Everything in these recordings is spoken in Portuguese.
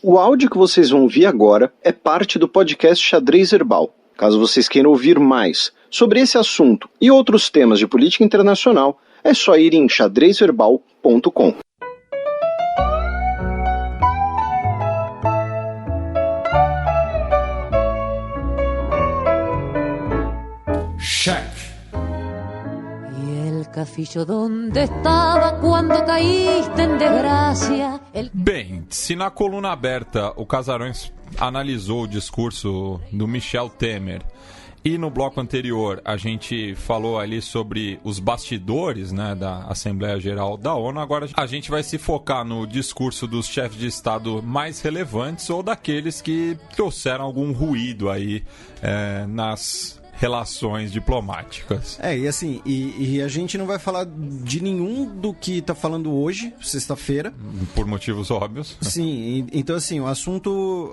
O áudio que vocês vão ouvir agora é parte do podcast Xadrez Herbal. Caso vocês queiram ouvir mais sobre esse assunto e outros temas de política internacional, é só ir em xadrezverbal.com. Check. Cafillo, ¿dónde estaba cuando caíste en desgracia? Bem, se na coluna aberta o Casarões analisou o discurso do Michel Temer e no bloco anterior a gente falou ali sobre os bastidores, né, da Assembleia Geral da ONU, agora a gente vai se focar no discurso dos chefes de Estado mais relevantes ou daqueles que trouxeram algum ruído aí nas relações diplomáticas. E assim, e a gente não vai falar de nenhum do que tá falando hoje, sexta-feira. Por motivos óbvios. Sim, então assim, o assunto...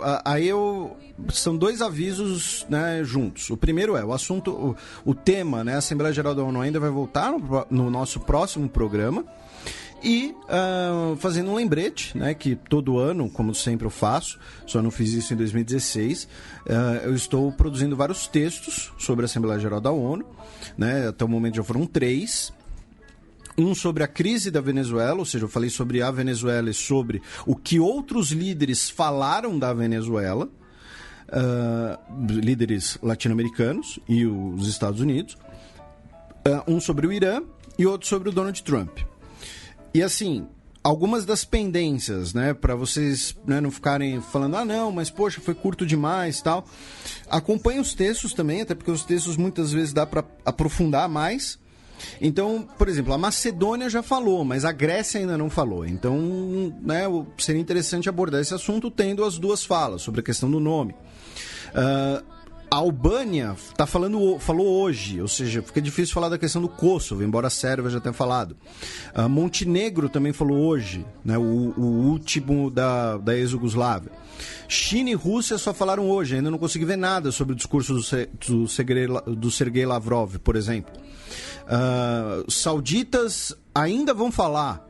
São dois avisos, né, juntos. O primeiro é, o assunto, o tema, né, a Assembleia Geral da ONU ainda vai voltar no nosso próximo programa. E fazendo um lembrete, né, que todo ano, como sempre eu faço, só não fiz isso em 2016, eu estou produzindo vários textos sobre a Assembleia Geral da ONU, né, até o momento já foram 3. Um sobre a crise da Venezuela, ou seja, eu falei sobre a Venezuela e sobre o que outros líderes falaram da Venezuela, líderes latino-americanos e os Estados Unidos. Um sobre o Irã e outro sobre o Donald Trump. E assim, algumas das pendências, né, para vocês, né, não ficarem falando, não, mas poxa, foi curto demais, tal. Acompanhe os textos também, até porque os textos muitas vezes dá para aprofundar mais. Então, por exemplo, a Macedônia já falou, mas a Grécia ainda não falou. Então, né, seria interessante abordar esse assunto tendo as duas falas sobre a questão do nome. A Albânia falou hoje, ou seja, fica difícil falar da questão do Kosovo, embora a Sérvia já tenha falado. Montenegro também falou hoje, né, o último da ex-Yugoslávia. China e Rússia só falaram hoje, ainda não consegui ver nada sobre o discurso do Sergei Lavrov, por exemplo. Sauditas ainda vão falar.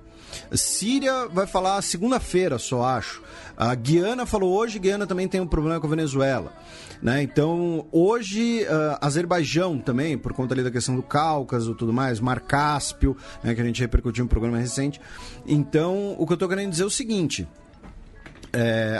Síria vai falar segunda-feira, só acho. A Guiana falou hoje, Guiana também tem um problema com a Venezuela, né? Então, hoje, Azerbaijão também, por conta ali da questão do Cáucaso e tudo mais, Mar Cáspio, né, que a gente repercutiu em um programa recente. Então, o que eu estou querendo dizer é o seguinte,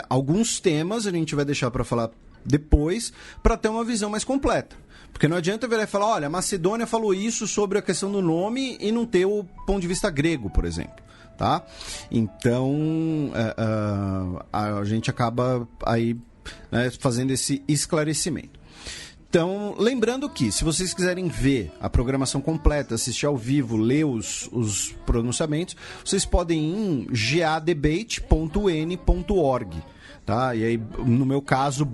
alguns temas a gente vai deixar para falar depois, para ter uma visão mais completa. Porque não adianta virar e falar, olha, a Macedônia falou isso sobre a questão do nome e não ter o ponto de vista grego, por exemplo. Tá? Então, a gente acaba aí, né, fazendo esse esclarecimento. Então, lembrando que, se vocês quiserem ver a programação completa, assistir ao vivo, ler os pronunciamentos, vocês podem ir em gadebate.un.org. Tá? E aí, no meu caso,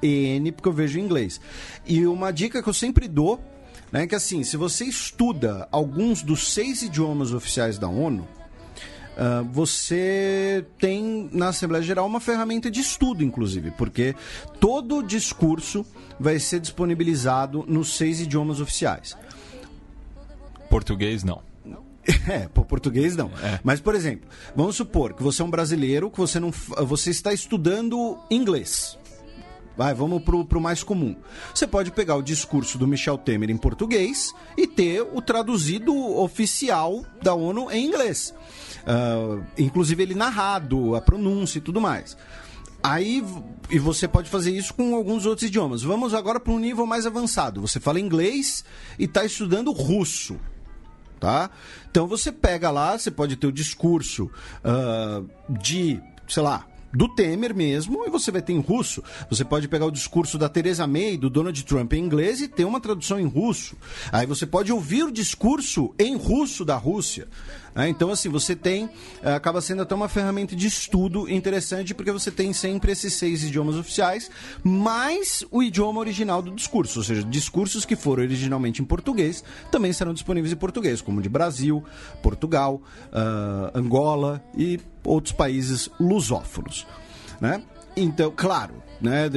/EN, porque eu vejo em inglês. E uma dica que eu sempre dou, né, é que assim, se você estuda alguns dos 6 idiomas oficiais da ONU, você tem na Assembleia Geral uma ferramenta de estudo, inclusive, porque todo discurso vai ser disponibilizado nos 6 idiomas oficiais. Português, não. Português não. Mas, por exemplo, vamos supor que você é um brasileiro, que você está estudando inglês. Vamos pro mais comum. Você pode pegar o discurso do Michel Temer em português e ter o traduzido oficial da ONU em inglês. Inclusive ele narrado, a pronúncia e tudo mais. E você pode fazer isso com alguns outros idiomas. Vamos agora para um nível mais avançado. Você fala inglês e está estudando russo. Tá? Então você pega lá, você pode ter o discurso do Temer mesmo, e você vai ter em russo. Você pode pegar o discurso da Theresa May, do Donald Trump em inglês e ter uma tradução em russo. Aí você pode ouvir o discurso em russo da Rússia. Então, assim, você tem... acaba sendo até uma ferramenta de estudo interessante, porque você tem sempre esses 6 idiomas oficiais, mais o idioma original do discurso. Ou seja, discursos que foram originalmente em português também serão disponíveis em português, como de Brasil, Portugal, Angola e outros países lusófonos, né? Então, claro, né,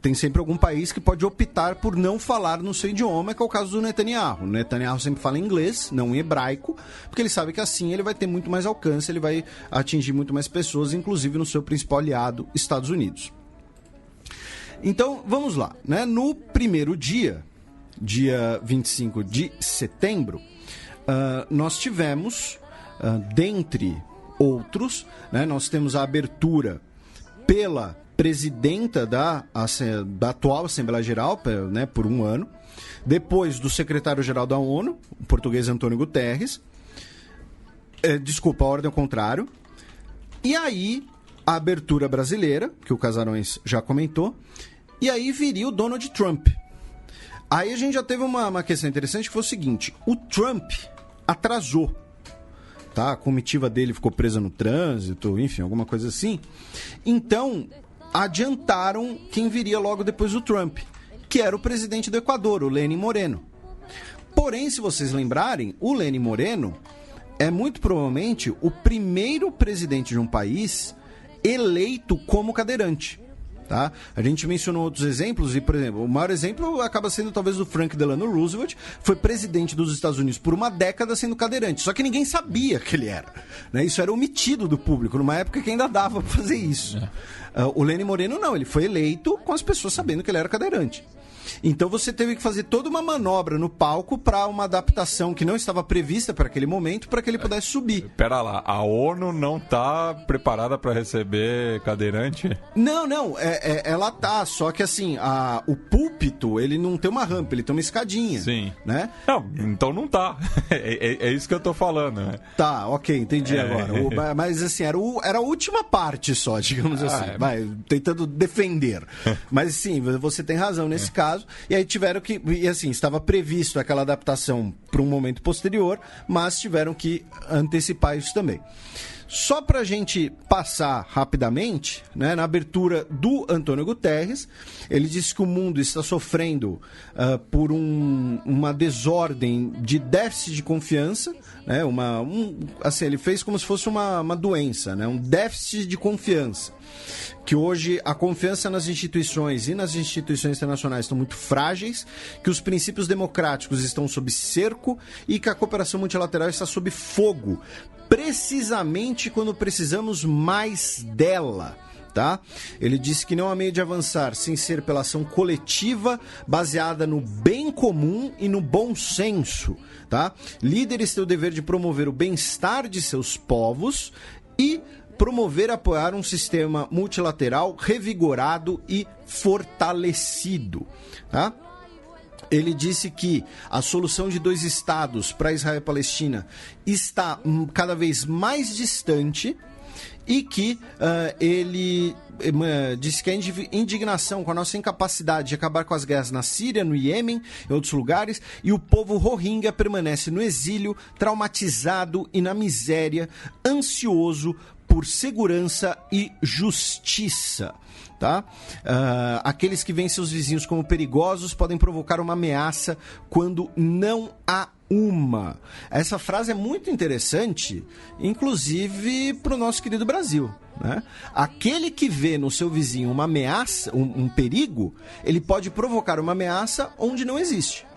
tem sempre algum país que pode optar por não falar no seu idioma, que é o caso do Netanyahu. O Netanyahu sempre fala em inglês, não em hebraico, porque ele sabe que assim ele vai ter muito mais alcance, ele vai atingir muito mais pessoas, inclusive no seu principal aliado, Estados Unidos. Então, vamos lá, né? No primeiro dia 25 de setembro, nós tivemos, dentre outros, né, nós temos a abertura pela presidenta da atual Assembleia Geral, né, por um ano, depois do secretário-geral da ONU, o português Antônio Guterres, a ordem ao contrário, e aí a abertura brasileira, que o Casarões já comentou, e aí viria o Donald Trump. Aí a gente já teve uma questão interessante, que foi o seguinte: o Trump atrasou, tá? A comitiva dele ficou presa no trânsito, enfim, alguma coisa assim. Então, adiantaram quem viria logo depois do Trump, que era o presidente do Equador, o Lenín Moreno. Porém, se vocês lembrarem, o Lenín Moreno é muito provavelmente o primeiro presidente de um país eleito como cadeirante. Tá? A gente mencionou outros exemplos e, por exemplo, o maior exemplo acaba sendo talvez o Franklin Delano Roosevelt, foi presidente dos Estados Unidos por uma década sendo cadeirante, só que ninguém sabia que ele era, né? Isso era omitido do público, numa época que ainda dava para fazer isso. O Lenín Moreno não, ele foi eleito com as pessoas sabendo que ele era cadeirante. Então você teve que fazer toda uma manobra no palco para uma adaptação que não estava prevista para aquele momento, para que ele pudesse subir. Pera lá, a ONU não está preparada para receber cadeirante? Não, ela tá, só que assim, o púlpito, ele não tem uma rampa, ele tem uma escadinha. Sim. Né? Não, então não tá. É isso que eu tô falando, né? Tá, ok, entendi agora. Mas assim, era a última parte só, digamos assim, tentando defender. Mas sim, você tem razão nesse caso. E aí tiveram que... E assim, estava previsto aquela adaptação para um momento posterior, mas tiveram que antecipar isso também. Só para a gente passar rapidamente, né, na abertura do Antônio Guterres, ele disse que o mundo está sofrendo por uma desordem de déficit de confiança, né, assim, ele fez como se fosse uma doença, né, um déficit de confiança, que hoje a confiança nas instituições e nas instituições internacionais estão muito frágeis, que os princípios democráticos estão sob cerco e que a cooperação multilateral está sob fogo, precisamente quando precisamos mais dela. Tá? Ele disse que não há meio de avançar sem ser pela ação coletiva baseada no bem comum e no bom senso. Tá? Líderes têm o dever de promover o bem-estar de seus povos e promover e apoiar um sistema multilateral revigorado e fortalecido. Tá? Ele disse que a solução de 2 estados para Israel e Palestina está cada vez mais distante e que ele disse que a indignação com a nossa incapacidade de acabar com as guerras na Síria, no Iêmen e outros lugares, e o povo Rohingya permanece no exílio, traumatizado e na miséria, ansioso por segurança e justiça. Tá? Aqueles que veem seus vizinhos como perigosos podem provocar uma ameaça quando não há uma. Essa frase é muito interessante, inclusive para o nosso querido Brasil. Né? Aquele que vê no seu vizinho uma ameaça, um perigo, ele pode provocar uma ameaça onde não existe.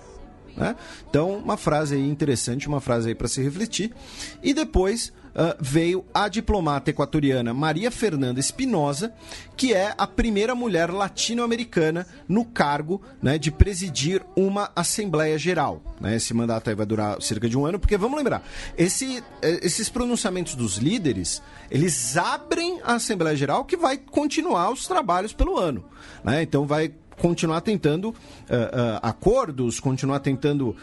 Né? Então, uma frase aí interessante, uma frase aí para se refletir. E depois veio a diplomata equatoriana Maria Fernanda Espinosa, que é a primeira mulher latino-americana no cargo, né, de presidir uma Assembleia Geral. Né? Esse mandato aí vai durar cerca de um ano, porque vamos lembrar, esses pronunciamentos dos líderes, eles abrem a Assembleia Geral que vai continuar os trabalhos pelo ano. Né? Então vai continuar tentando acordos, continuar tentando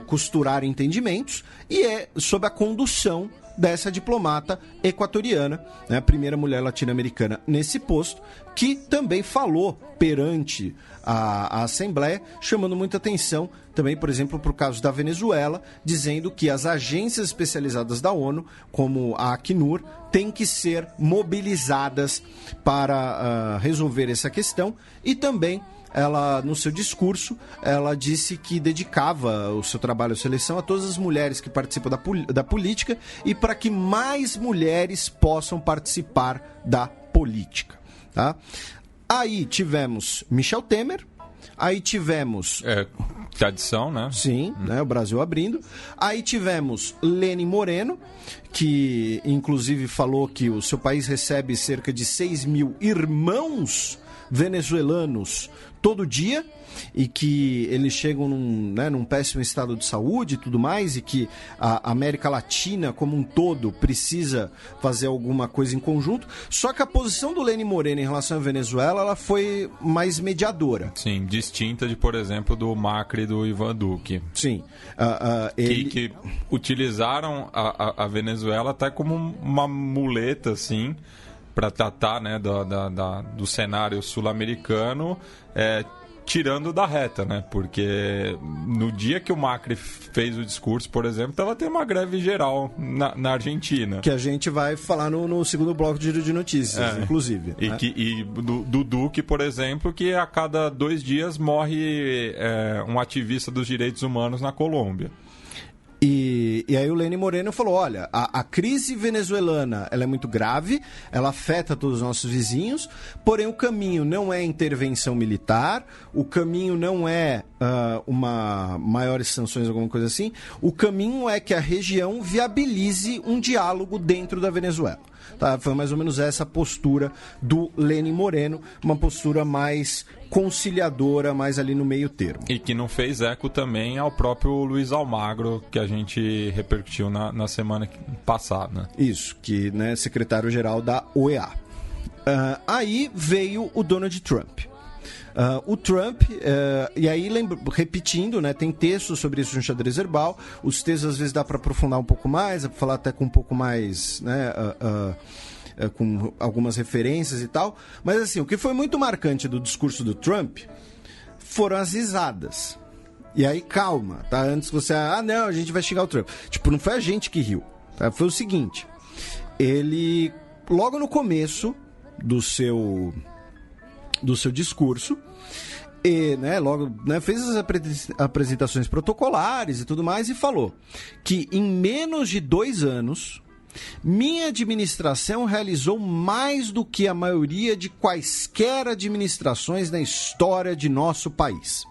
costurar entendimentos, e é sob a condução dessa diplomata equatoriana, né, a primeira mulher latino-americana nesse posto, que também falou perante a Assembleia, chamando muita atenção também, por exemplo, para o caso da Venezuela, dizendo que as agências especializadas da ONU, como a Acnur, têm que ser mobilizadas para resolver essa questão. E também ela, no seu discurso, ela disse que dedicava o seu trabalho de seleção a todas as mulheres que participam da política e para que mais mulheres possam participar da política. Tá? Aí tivemos Michel Temer, aí tivemos... Tradição, né? Sim, né, o Brasil abrindo. Aí tivemos Lenin Moreno, que inclusive falou que o seu país recebe cerca de 6 mil irmãos venezuelanos todo dia, e que eles chegam num péssimo estado de saúde e tudo mais, e que a América Latina como um todo precisa fazer alguma coisa em conjunto. Só que a posição do Lenin Moreno em relação à Venezuela, ela foi mais mediadora. Sim, distinta de, por exemplo, do Macri e do Ivan Duque. Sim. Que utilizaram a Venezuela até como uma muleta, assim, para tratar, né, do cenário sul-americano, tirando da reta, né? Porque no dia que o Macri fez o discurso, por exemplo, estava tendo uma greve geral na Argentina. Que a gente vai falar no segundo bloco de Giro de Notícias, inclusive. E, né? e do Duque, por exemplo, que a cada 2 dias morre um ativista dos direitos humanos na Colômbia. E aí o Lenin Moreno falou, olha, a crise venezuelana, ela é muito grave, ela afeta todos os nossos vizinhos, porém o caminho não é intervenção militar, o caminho não é maiores sanções, alguma coisa assim, o caminho é que a região viabilize um diálogo dentro da Venezuela. Tá? Foi mais ou menos essa postura do Lenin Moreno, uma postura mais conciliadora, mais ali no meio termo. E que não fez eco também ao próprio Luiz Almagro, que a gente repercutiu na semana passada. Isso, que, né, secretário-geral da OEA. Aí veio o Donald Trump. O Trump, e aí repetindo, né, tem textos sobre isso no Xadrez Herbal. Os textos às vezes dá para aprofundar um pouco mais, dá para falar até com um pouco mais, né, com algumas referências e tal. Mas assim, o que foi muito marcante do discurso do Trump foram as risadas. E aí, calma, tá? Antes que você... não, a gente vai xingar o Trump. Tipo, não foi a gente que riu, tá? Foi o seguinte, ele, logo no começo do seu discurso, e, né, logo, né, fez as apresentações protocolares e tudo mais, e falou que em menos de 2 anos minha administração realizou mais do que a maioria de quaisquer administrações na história de nosso país.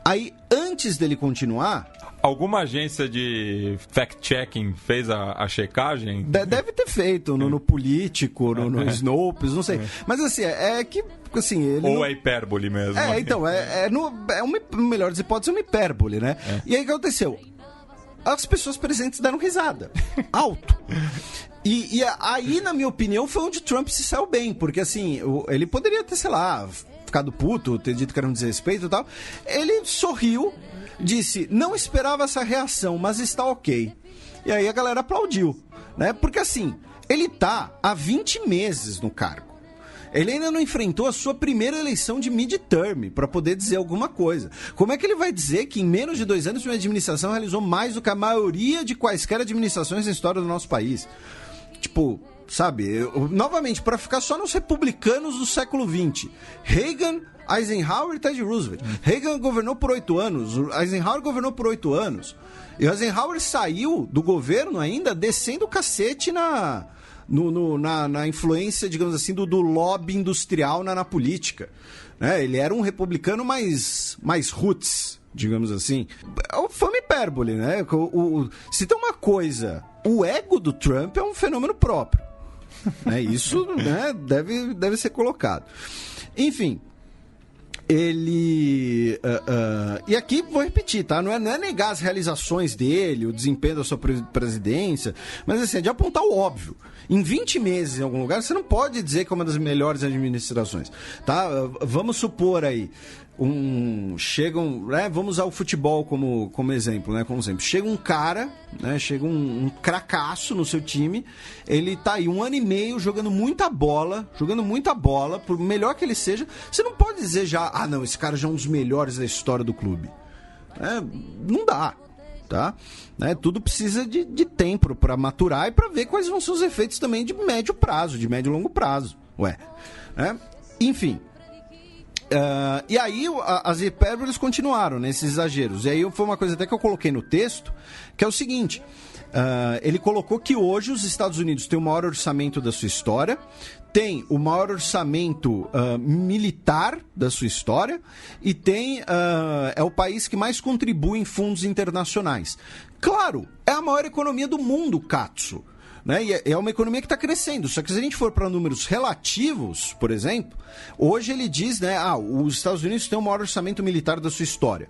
Aí, antes dele continuar... Alguma agência de fact-checking fez a checagem? Deve ter feito no Político, no Snopes, não sei. Mas assim, que... Assim, ele ou é hipérbole mesmo? Então, melhor das hipóteses, uma hipérbole, né? E aí o que aconteceu? As pessoas presentes deram risada. Alto. E aí, na minha opinião, foi onde Trump se saiu bem. Porque, assim, ele poderia ter, sei lá, ficado puto, ter dito que era um desrespeito e tal. Ele sorriu, disse, não esperava essa reação, mas está ok. E aí a galera aplaudiu, né? Porque, assim, ele tá há 20 meses no cargo. Ele ainda não enfrentou a sua primeira eleição de midterm para poder dizer alguma coisa. Como é que ele vai dizer que em menos de 2 anos sua administração realizou mais do que a maioria de quaisquer administrações na história do nosso país? Tipo, sabe, novamente, para ficar só nos republicanos do século XX. Reagan, Eisenhower e Teddy Roosevelt. Reagan governou por 8 anos, Eisenhower governou por 8 anos. E Eisenhower saiu do governo ainda descendo o cacete na influência, digamos assim, do lobby industrial na política. Né? Ele era um republicano mais roots, digamos assim. Foi uma hipérbole, né? Se tem uma coisa, o ego do Trump é um fenômeno próprio. Né? Isso, né, deve ser colocado. Enfim, ele... e aqui vou repetir, tá? Não é negar as realizações dele, o desempenho da sua presidência, mas assim, é de apontar o óbvio. Em 20 meses em algum lugar, você não pode dizer que é uma das melhores administrações, tá? Vamos supor aí, vamos usar o futebol como exemplo, né? Como exemplo. Chega um cara, né? Chega um cracaço no seu time, ele tá aí 1 ano e meio jogando muita bola, por melhor que ele seja, você não pode dizer já, não, esse cara já é um dos melhores da história do clube. Não dá. Tá? Né? Tudo precisa de tempo para maturar e para ver quais vão ser os efeitos também de médio prazo, de médio e longo prazo. Né? Enfim. E aí as hipérboles continuaram nesses exageros. E aí foi uma coisa até que eu coloquei no texto, que é o seguinte: ele colocou que hoje os Estados Unidos têm o maior orçamento da sua história, tem o maior orçamento militar da sua história e é o país que mais contribui em fundos internacionais. Claro, é a maior economia do mundo, Katsu. Né? E é uma economia que está crescendo. Só que se a gente for para números relativos, por exemplo, hoje ele diz, né, os Estados Unidos têm o maior orçamento militar da sua história.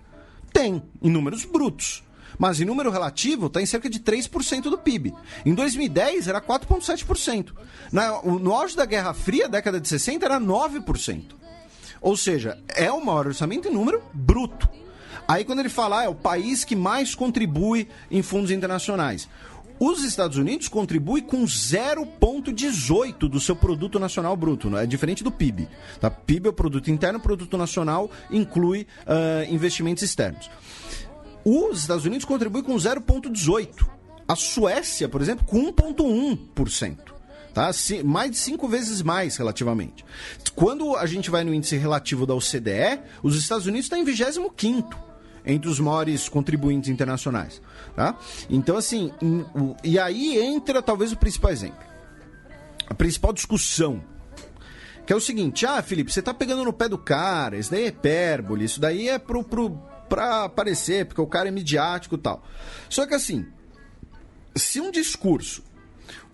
Tem, em números brutos. Mas em número relativo está em cerca de 3% do PIB. Em 2010 era 4,7%. No auge da Guerra Fria, década de 60, era 9%. Ou seja, é o maior orçamento em número bruto. Aí quando ele fala, é o país que mais contribui em fundos internacionais. Os Estados Unidos contribuem com 0,18% do seu produto nacional bruto, é diferente do PIB. Tá? PIB é o produto interno, o produto nacional inclui investimentos externos. Os Estados Unidos contribuem com 0,18%. A Suécia, por exemplo, com 1,1%. Tá? Mais de 5 vezes mais, relativamente. Quando a gente vai no índice relativo da OCDE, os Estados Unidos estão em 25º. Entre os maiores contribuintes internacionais. Tá? Então, assim, e aí entra talvez o principal exemplo. A principal discussão. Que é o seguinte, Felipe, você tá pegando no pé do cara, isso daí é hipérbole, isso daí é pra aparecer, porque o cara é midiático e tal. Só que assim, se um discurso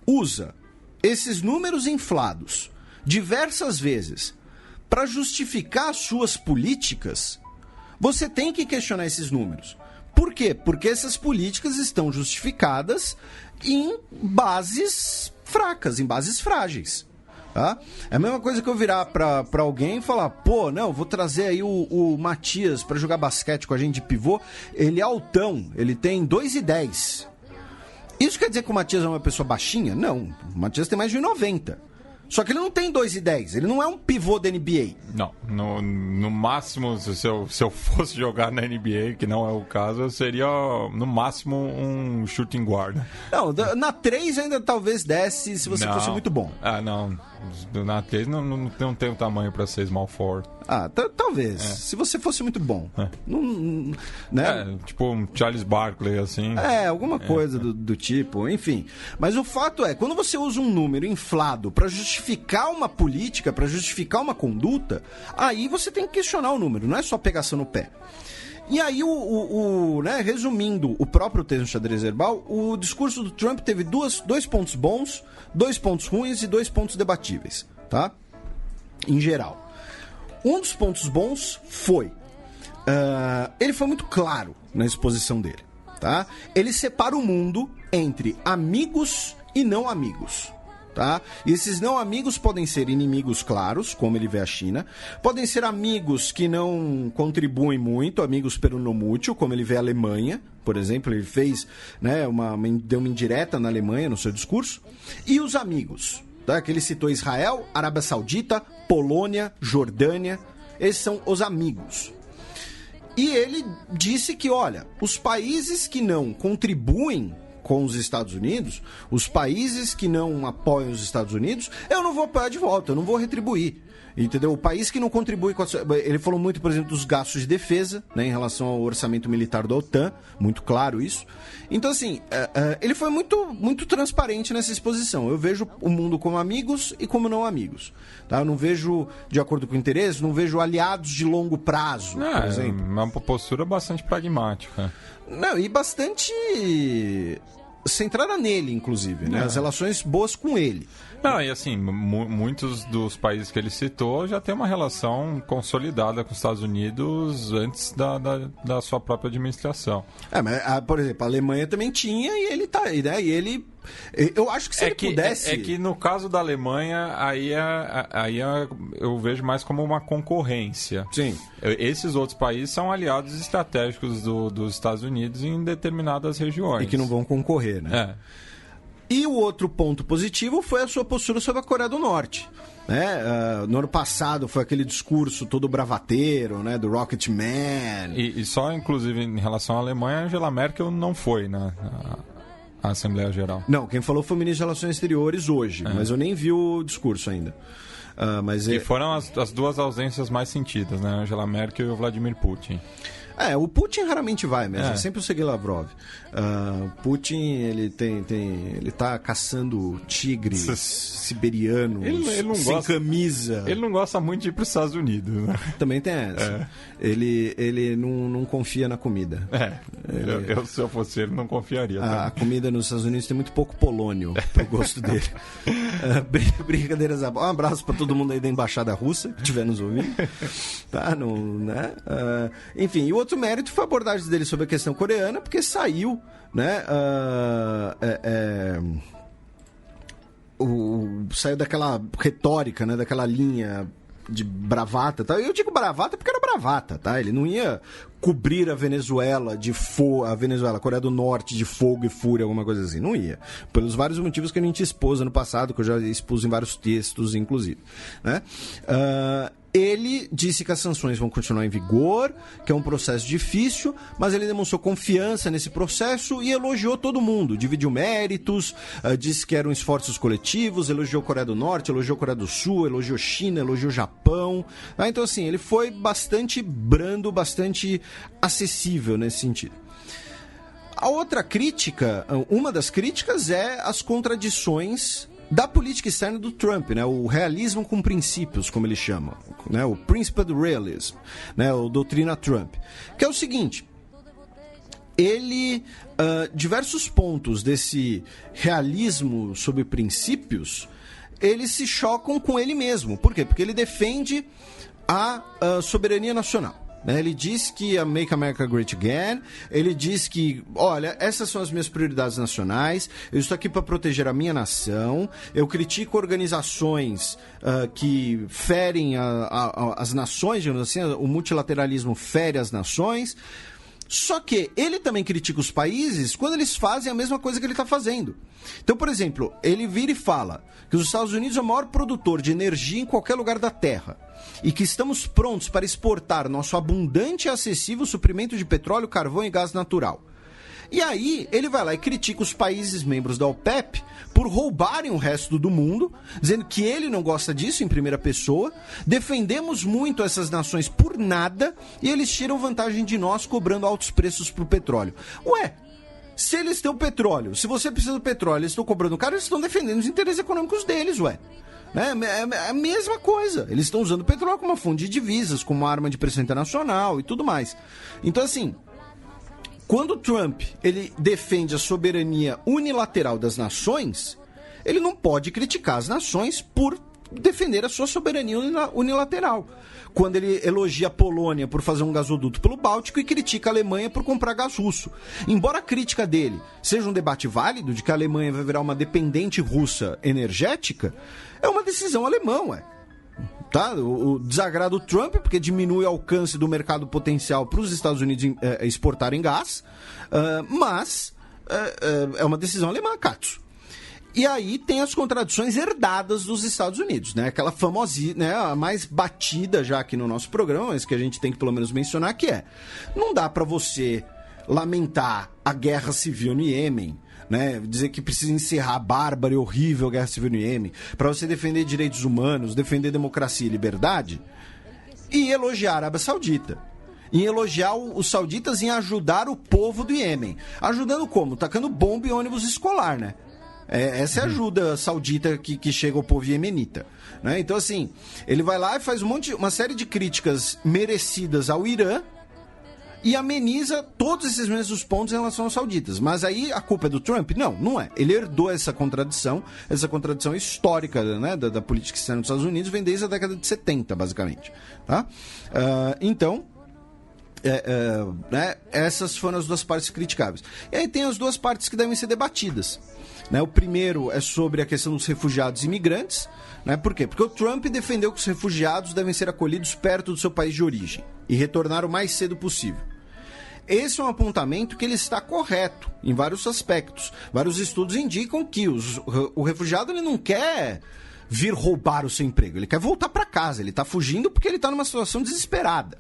usa esses números inflados diversas vezes para justificar as suas políticas, você tem que questionar esses números. Por quê? Porque essas políticas estão justificadas em bases fracas, em bases frágeis. Tá? É a mesma coisa que eu virar pra alguém e falar, vou trazer aí o Matias pra jogar basquete com a gente de pivô. Ele é altão, ele tem 2,10. Isso quer dizer que o Matias é uma pessoa baixinha? Não, o Matias tem mais de 1,90. Só que ele não tem 2,10, ele não é um pivô da NBA. Não, no máximo, se eu fosse jogar na NBA, que não é o caso, eu seria no máximo um shooting guard. Não, na 3 ainda talvez desse se você fosse muito bom. Não, na 3 não tem o tamanho para ser small forward. Talvez, se você fosse muito bom. Né? Tipo um Charles Barkley, assim. Alguma coisa do tipo, enfim. Mas o fato é, quando você usa um número inflado para justificar uma política, para justificar uma conduta, aí você tem que questionar o número, não é só pegação no pé. E aí, resumindo o próprio texto do Xadrez Herbal, o discurso do Trump teve dois pontos bons, 2 pontos ruins e 2 pontos debatíveis, tá? Em geral. Um dos pontos bons foi... ele foi muito claro na exposição dele, tá? Ele separa o mundo entre amigos e não amigos, tá? E esses não amigos podem ser inimigos claros, como ele vê a China, podem ser amigos que não contribuem muito, amigos peronomútil, como ele vê a Alemanha, por exemplo, ele fez, deu uma indireta na Alemanha no seu discurso, e os amigos, tá? Que ele citou Israel, Arábia Saudita, Polônia, Jordânia, esses são os amigos. E ele disse que, olha, os países que não contribuem com os Estados Unidos, os países que não apoiam os Estados Unidos, eu não vou apoiar de volta, eu não vou retribuir. Entendeu? O país que não contribui com ele falou muito, por exemplo, dos gastos de defesa, né, em relação ao orçamento militar da OTAN, muito claro isso. Então, assim, ele foi muito, muito transparente nessa exposição. Eu vejo o mundo como amigos e como não amigos. Tá? Eu não vejo, de acordo com o interesse, não vejo aliados de longo prazo, por exemplo. É uma postura bastante pragmática. Não, e bastante centrada nele, inclusive, né? As relações boas com ele. Não, e assim, muitos dos países que ele citou já tem uma relação consolidada com os Estados Unidos antes da sua própria administração. Mas, por exemplo, a Alemanha também tinha e ele tá aí, né? E ele... Eu acho que se ele pudesse... É que no caso da Alemanha, eu vejo mais como uma concorrência. Sim. Esses outros países são aliados estratégicos dos Estados Unidos em determinadas regiões. E que não vão concorrer, né? E o outro ponto positivo foi a sua postura sobre a Coreia do Norte. No ano passado foi aquele discurso todo bravateiro, né, do Rocket Man. E só, inclusive, em relação à Alemanha, Angela Merkel não foi, né? A Assembleia Geral. Não, quem falou foi o ministro de Relações Exteriores hoje, mas eu nem vi o discurso ainda. E foram as duas ausências mais sentidas, né? Angela Merkel e o Vladimir Putin. O Putin raramente vai mesmo, é sempre o Sergei Lavrov. O Putin, ele tá caçando tigres siberianos sem camisa. Ele não gosta muito de ir para os Estados Unidos, né? Também tem essa. Ele não confia na comida. Se eu fosse ele, não confiaria. A comida nos Estados Unidos tem muito pouco polônio pro gosto dele. Brincadeiras. Um abraço para todo mundo aí da Embaixada Russa que estiver nos ouvindo. Tá? Né? Enfim, e o outro mérito foi a abordagem dele sobre a questão coreana, porque saiu, né? Saiu daquela retórica, né? Daquela linha de bravata, tá? Eu digo bravata porque era bravata, tá? Ele não ia cobrir a Venezuela a Coreia do Norte de fogo e fúria, alguma coisa assim, não ia. Pelos vários motivos que a gente expôs ano passado, que eu já expus em vários textos, inclusive, né? Ele disse que as sanções vão continuar em vigor, que é um processo difícil, mas ele demonstrou confiança nesse processo e elogiou todo mundo, dividiu méritos, disse que eram esforços coletivos, elogiou a Coreia do Norte, elogiou a Coreia do Sul, elogiou China, elogiou o Japão. Então, assim, ele foi bastante brando, bastante acessível nesse sentido. A outra crítica, uma das críticas é as contradições da política externa do Trump, né? O realismo com princípios, como ele chama, né? O Principled Realism, né? O doutrina Trump, que é o seguinte: ele, diversos pontos desse realismo sobre princípios, eles se chocam com ele mesmo. Por quê? Porque ele defende a soberania nacional. Ele diz que a Make America Great Again, ele diz que, olha, essas são as minhas prioridades nacionais, eu estou aqui para proteger a minha nação, eu critico organizações que ferem as nações, digamos assim, o multilateralismo fere as nações. Só que ele também critica os países quando eles fazem a mesma coisa que ele está fazendo. Então, por exemplo, ele vira e fala que os Estados Unidos é o maior produtor de energia em qualquer lugar da Terra e que estamos prontos para exportar nosso abundante e acessível suprimento de petróleo, carvão e gás natural. E aí, ele vai lá e critica os países membros da OPEP por roubarem o resto do mundo, dizendo que ele não gosta disso em primeira pessoa, defendemos muito essas nações por nada e eles tiram vantagem de nós cobrando altos preços pro petróleo. Ué, se eles têm o petróleo, se você precisa do petróleo, eles estão cobrando caro, eles estão defendendo os interesses econômicos deles, ué. É a mesma coisa. Eles estão usando o petróleo como uma fonte de divisas, como uma arma de pressão internacional e tudo mais. Então, assim, quando o Trump ele defende a soberania unilateral das nações, ele não pode criticar as nações por defender a sua soberania unilateral. Quando ele elogia a Polônia por fazer um gasoduto pelo Báltico e critica a Alemanha por comprar gás russo. Embora a crítica dele seja um debate válido de que a Alemanha vai virar uma dependente russa energética, é uma decisão alemã, ué. Tá? O desagrado do Trump, porque diminui o alcance do mercado potencial para os Estados Unidos exportarem gás, mas é uma decisão alemã, Katsu. E aí tem as contradições herdadas dos Estados Unidos, né? Aquela famosinha, né? A mais batida já aqui no nosso programa, mas que a gente tem que pelo menos mencionar, que não dá para você lamentar a guerra civil no Iêmen, né? Dizer que precisa encerrar a bárbara e horrível guerra civil no Iêmen, para você defender direitos humanos, defender democracia e liberdade, e elogiar a Arábia Saudita. Em elogiar os sauditas em ajudar o povo do Iêmen. Ajudando como? Tacando bomba em ônibus escolar, né? Essa é a ajuda saudita que chega ao povo iemenita, né? Então, assim, ele vai lá e faz uma série de críticas merecidas ao Irã e ameniza todos esses mesmos pontos em relação aos sauditas. Mas aí a culpa é do Trump? Não é. Ele herdou essa contradição histórica, né, da política externa dos Estados Unidos, vem desde a década de 70, basicamente. Tá? Então, né, essas foram as duas partes criticáveis. E aí tem as duas partes que devem ser debatidas. Né? O primeiro é sobre a questão dos refugiados e imigrantes. Né? Por quê? Porque o Trump defendeu que os refugiados devem ser acolhidos perto do seu país de origem e retornar o mais cedo possível. Esse é um apontamento que ele está correto em vários aspectos. Vários estudos indicam que o refugiado ele não quer vir roubar o seu emprego, ele quer voltar para casa, ele está fugindo porque ele está numa situação desesperada.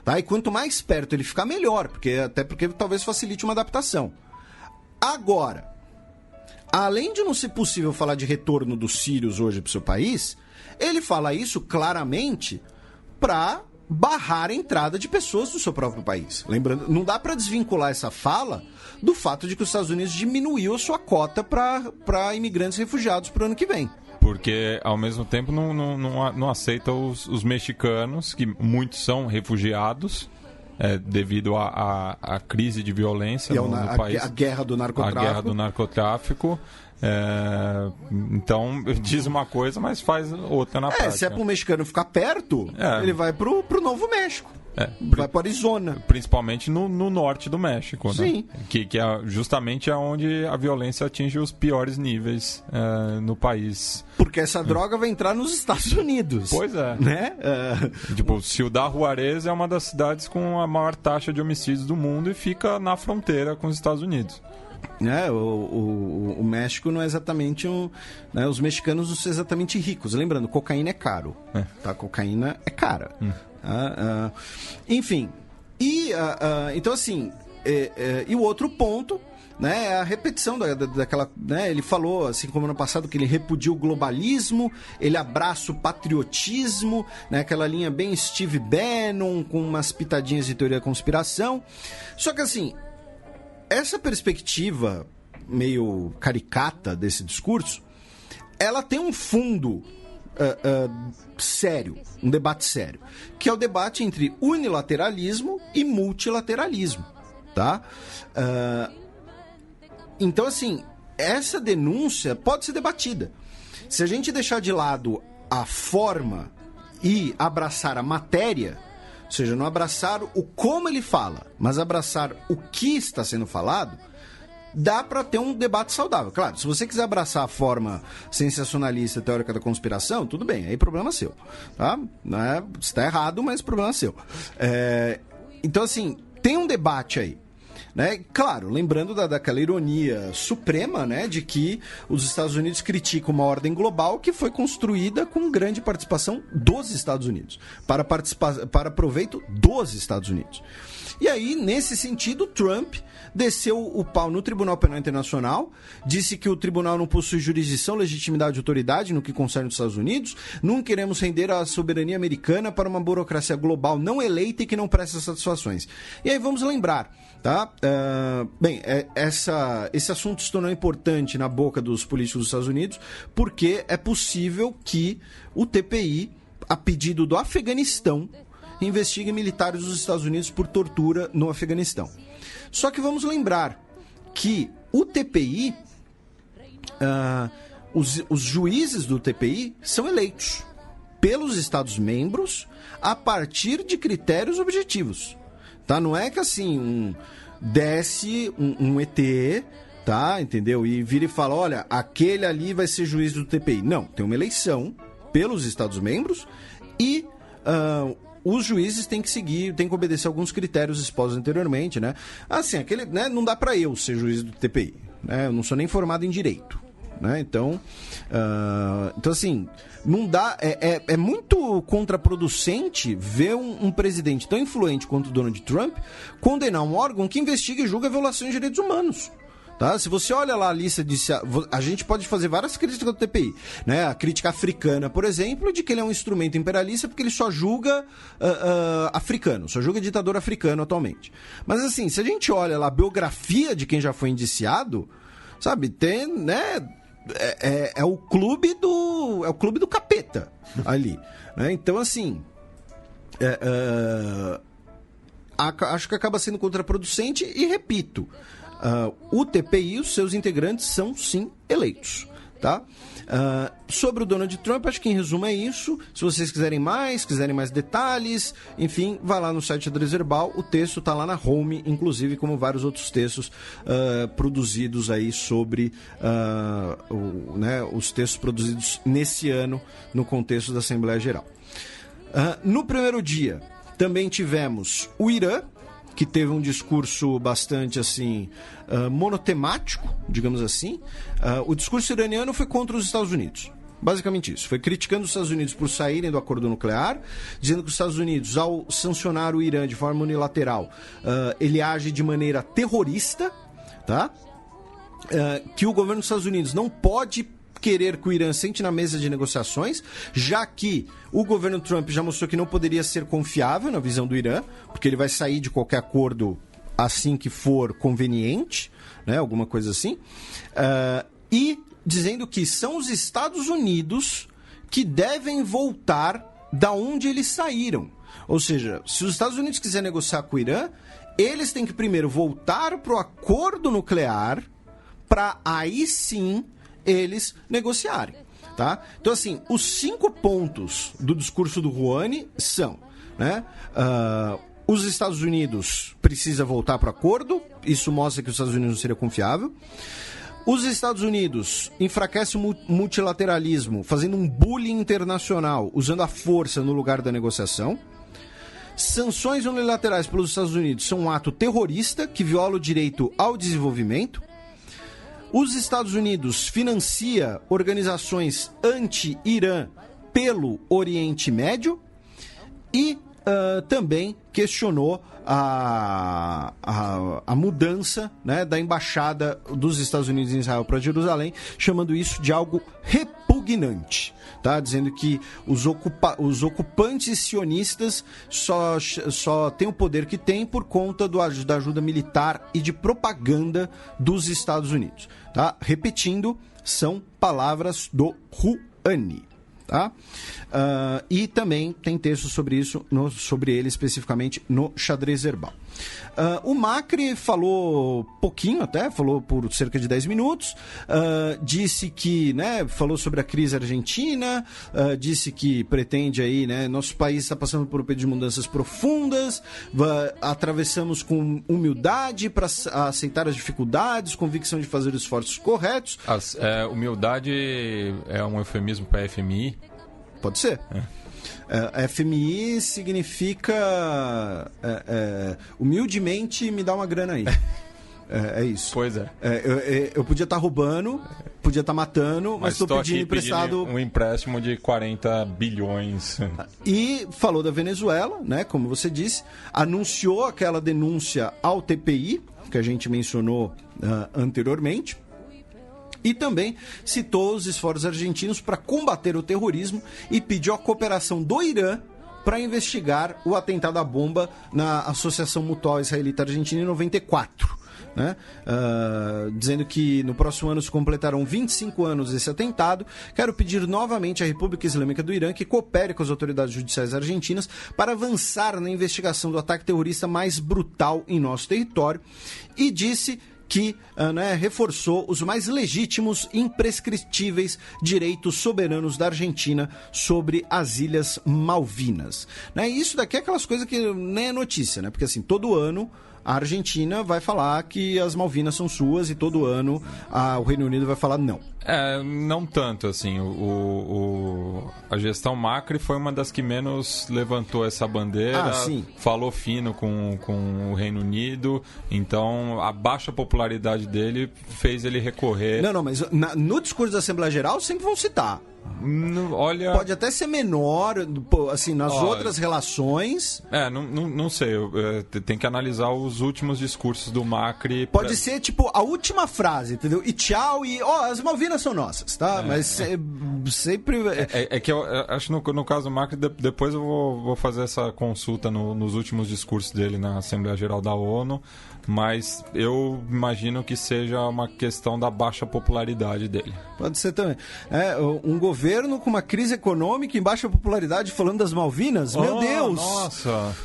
Tá? E quanto mais perto ele ficar, melhor, até porque talvez facilite uma adaptação. Agora, além de não ser possível falar de retorno dos sírios hoje para o seu país, ele fala isso claramente para barrar a entrada de pessoas do seu próprio país. Lembrando, não dá para desvincular essa fala do fato de que os Estados Unidos diminuiu a sua cota para imigrantes refugiados para o ano que vem. Porque, ao mesmo tempo, não aceita os mexicanos, que muitos são refugiados, devido à crise de violência no país. A guerra do narcotráfico. A guerra do narcotráfico. Então, diz uma coisa, mas faz outra na prática. Se é para o mexicano ficar perto, ele vai pro Novo México. Vai para Arizona. Principalmente no norte do México, Sim. Né? Que é justamente onde a violência atinge os piores níveis no país. Porque essa droga vai entrar nos Estados Unidos. Pois é. Né? Tipo, Ciudad Juárez é uma das cidades com a maior taxa de homicídios do mundo e fica na fronteira com os Estados Unidos. O México não é exatamente né, os mexicanos não são exatamente ricos. Lembrando, cocaína é caro. Tá? Cocaína é cara. Enfim. Então, assim, e o outro ponto, né, é a repetição daquela. Né, ele falou, assim como no passado, que ele repudia o globalismo, ele abraça o patriotismo, né, aquela linha bem Steve Bannon, com umas pitadinhas de teoria da conspiração. Só que, assim, essa perspectiva meio caricata desse discurso, ela tem um fundo sério, um debate sério, que é o debate entre unilateralismo e multilateralismo, tá? Então, assim, essa denúncia pode ser debatida. Se a gente deixar de lado a forma e abraçar a matéria, ou seja, não abraçar o como ele fala, mas abraçar o que está sendo falado, dá para ter um debate saudável. Claro, se você quiser abraçar a forma sensacionalista teórica da conspiração, tudo bem, aí problema seu. Tá? Está errado, mas problema seu. Então, assim, tem um debate aí. Né? Claro, lembrando daquela ironia suprema, né, de que os Estados Unidos criticam uma ordem global que foi construída com grande participação dos Estados Unidos, para proveito dos Estados Unidos. E aí, nesse sentido, Trump desceu o pau no Tribunal Penal Internacional, disse que o tribunal não possui jurisdição, legitimidade e autoridade no que concerne os Estados Unidos, não queremos render a soberania americana para uma burocracia global não eleita e que não presta satisfações. E aí vamos lembrar, tá? Esse assunto se tornou importante na boca dos políticos dos Estados Unidos porque é possível que o TPI, a pedido do Afeganistão, investigue militares dos Estados Unidos por tortura no Afeganistão. Só que vamos lembrar que o TPI, os juízes do TPI são eleitos pelos Estados-membros a partir de critérios objetivos. Tá? Não é que assim, desce um ET, tá? Entendeu? E vira e fala, olha, aquele ali vai ser juiz do TPI. Não, tem uma eleição pelos Estados-membros e os juízes têm que obedecer alguns critérios expostos anteriormente, né? Assim, né, não dá para eu ser juiz do TPI, né? Eu não sou nem formado em direito, né? Então assim, não dá, é muito contraproducente ver um presidente tão influente quanto o Donald Trump condenar um órgão que investiga e julga violações de direitos humanos. Tá? Se você olha lá a lista a gente pode fazer várias críticas do TPI, né? A crítica africana, por exemplo, de que ele é um instrumento imperialista porque ele só julga africano, só julga ditador africano atualmente. Mas assim, se a gente olha lá a biografia de quem já foi indiciado, sabe, tem, né? É o clube do capeta ali, né? Então, assim, acho que acaba sendo contraproducente e repito, o TPI, os seus integrantes são sim eleitos, tá? Sobre o Donald Trump, acho que em resumo é isso. Se vocês quiserem mais detalhes, enfim, vai lá no site Xadrez Verbal, o texto tá lá na home, inclusive como vários outros textos produzidos aí sobre os textos produzidos nesse ano no contexto da Assembleia Geral. No primeiro dia, também tivemos o Irã, que teve um discurso bastante assim monotemático, digamos assim. O discurso iraniano foi contra os Estados Unidos. Basicamente isso. Foi criticando os Estados Unidos por saírem do acordo nuclear, dizendo que os Estados Unidos, ao sancionar o Irã de forma unilateral, ele age de maneira terrorista, tá? Que o governo dos Estados Unidos não pode querer que o Irã sente na mesa de negociações, já que o governo Trump já mostrou que não poderia ser confiável na visão do Irã, porque ele vai sair de qualquer acordo assim que for conveniente, né, alguma coisa assim, e dizendo que são os Estados Unidos que devem voltar da onde eles saíram. Ou seja, se os Estados Unidos quiserem negociar com o Irã, eles têm que primeiro voltar para o acordo nuclear para aí sim eles negociarem. Tá? Então, assim, os 5 pontos do discurso do Rouhani são, né, os Estados Unidos precisam voltar para o acordo, isso mostra que os Estados Unidos não seria confiável. Os Estados Unidos enfraquecem o multilateralismo, fazendo um bullying internacional, usando a força no lugar da negociação. Sanções unilaterais pelos Estados Unidos são um ato terrorista que viola o direito ao desenvolvimento. Os Estados Unidos financia organizações anti-Irã pelo Oriente Médio e também questionou a mudança, né, da embaixada dos Estados Unidos em Israel para Jerusalém, chamando isso de algo repugnante, tá? Dizendo que os ocupantes sionistas só têm o poder que têm por conta da ajuda militar e de propaganda dos Estados Unidos, tá? Repetindo, são palavras do Rouhani. Tá? E também tem texto sobre isso, sobre ele especificamente no Xadrez Herbal. O Macri falou pouquinho até, falou por cerca de 10 minutos, disse que, né, falou sobre a crise argentina, disse que pretende aí, né, nosso país está passando por um período de mudanças profundas, atravessamos com humildade para aceitar as dificuldades, convicção de fazer os esforços corretos. Humildade é um eufemismo para FMI? Pode ser. FMI significa humildemente me dá uma grana aí. É isso. Pois é. Eu podia estar roubando, podia estar matando, mas estou pedindo emprestado. Um empréstimo de 40 bilhões. E falou da Venezuela, né? Como você disse, anunciou aquela denúncia ao TPI, que a gente mencionou anteriormente. E também citou os esforços argentinos para combater o terrorismo e pediu a cooperação do Irã para investigar o atentado à bomba na Associação Mutual Israelita-Argentina em 94. Né? Dizendo que no próximo ano se completarão 25 anos desse atentado. Quero pedir novamente à República Islâmica do Irã que coopere com as autoridades judiciais argentinas para avançar na investigação do ataque terrorista mais brutal em nosso território. E disse que reforçou os mais legítimos e imprescritíveis direitos soberanos da Argentina sobre as Ilhas Malvinas. Isso daqui é aquelas coisas que nem é notícia, né? Porque assim, todo ano a Argentina vai falar que as Malvinas são suas e todo ano o Reino Unido vai falar não. Não tanto, assim. A gestão Macri foi uma das que menos levantou essa bandeira, falou fino com o Reino Unido, então a baixa popularidade dele fez ele recorrer. Não, mas no discurso da Assembleia Geral sempre vão citar. Olha... Pode até ser menor, assim, nas outras relações. Não sei. Tem que analisar os últimos discursos do Macri. Pode ser, tipo, a última frase, entendeu? E tchau, e as Malvinas são nossas, tá? Mas sempre... que eu acho que no caso do Macri, depois eu vou fazer essa consulta nos últimos discursos dele na Assembleia Geral da ONU, mas eu imagino que seja uma questão da baixa popularidade dele. Pode ser também. Um governo com uma crise econômica em baixa popularidade falando das Malvinas? Meu Deus! Nossa!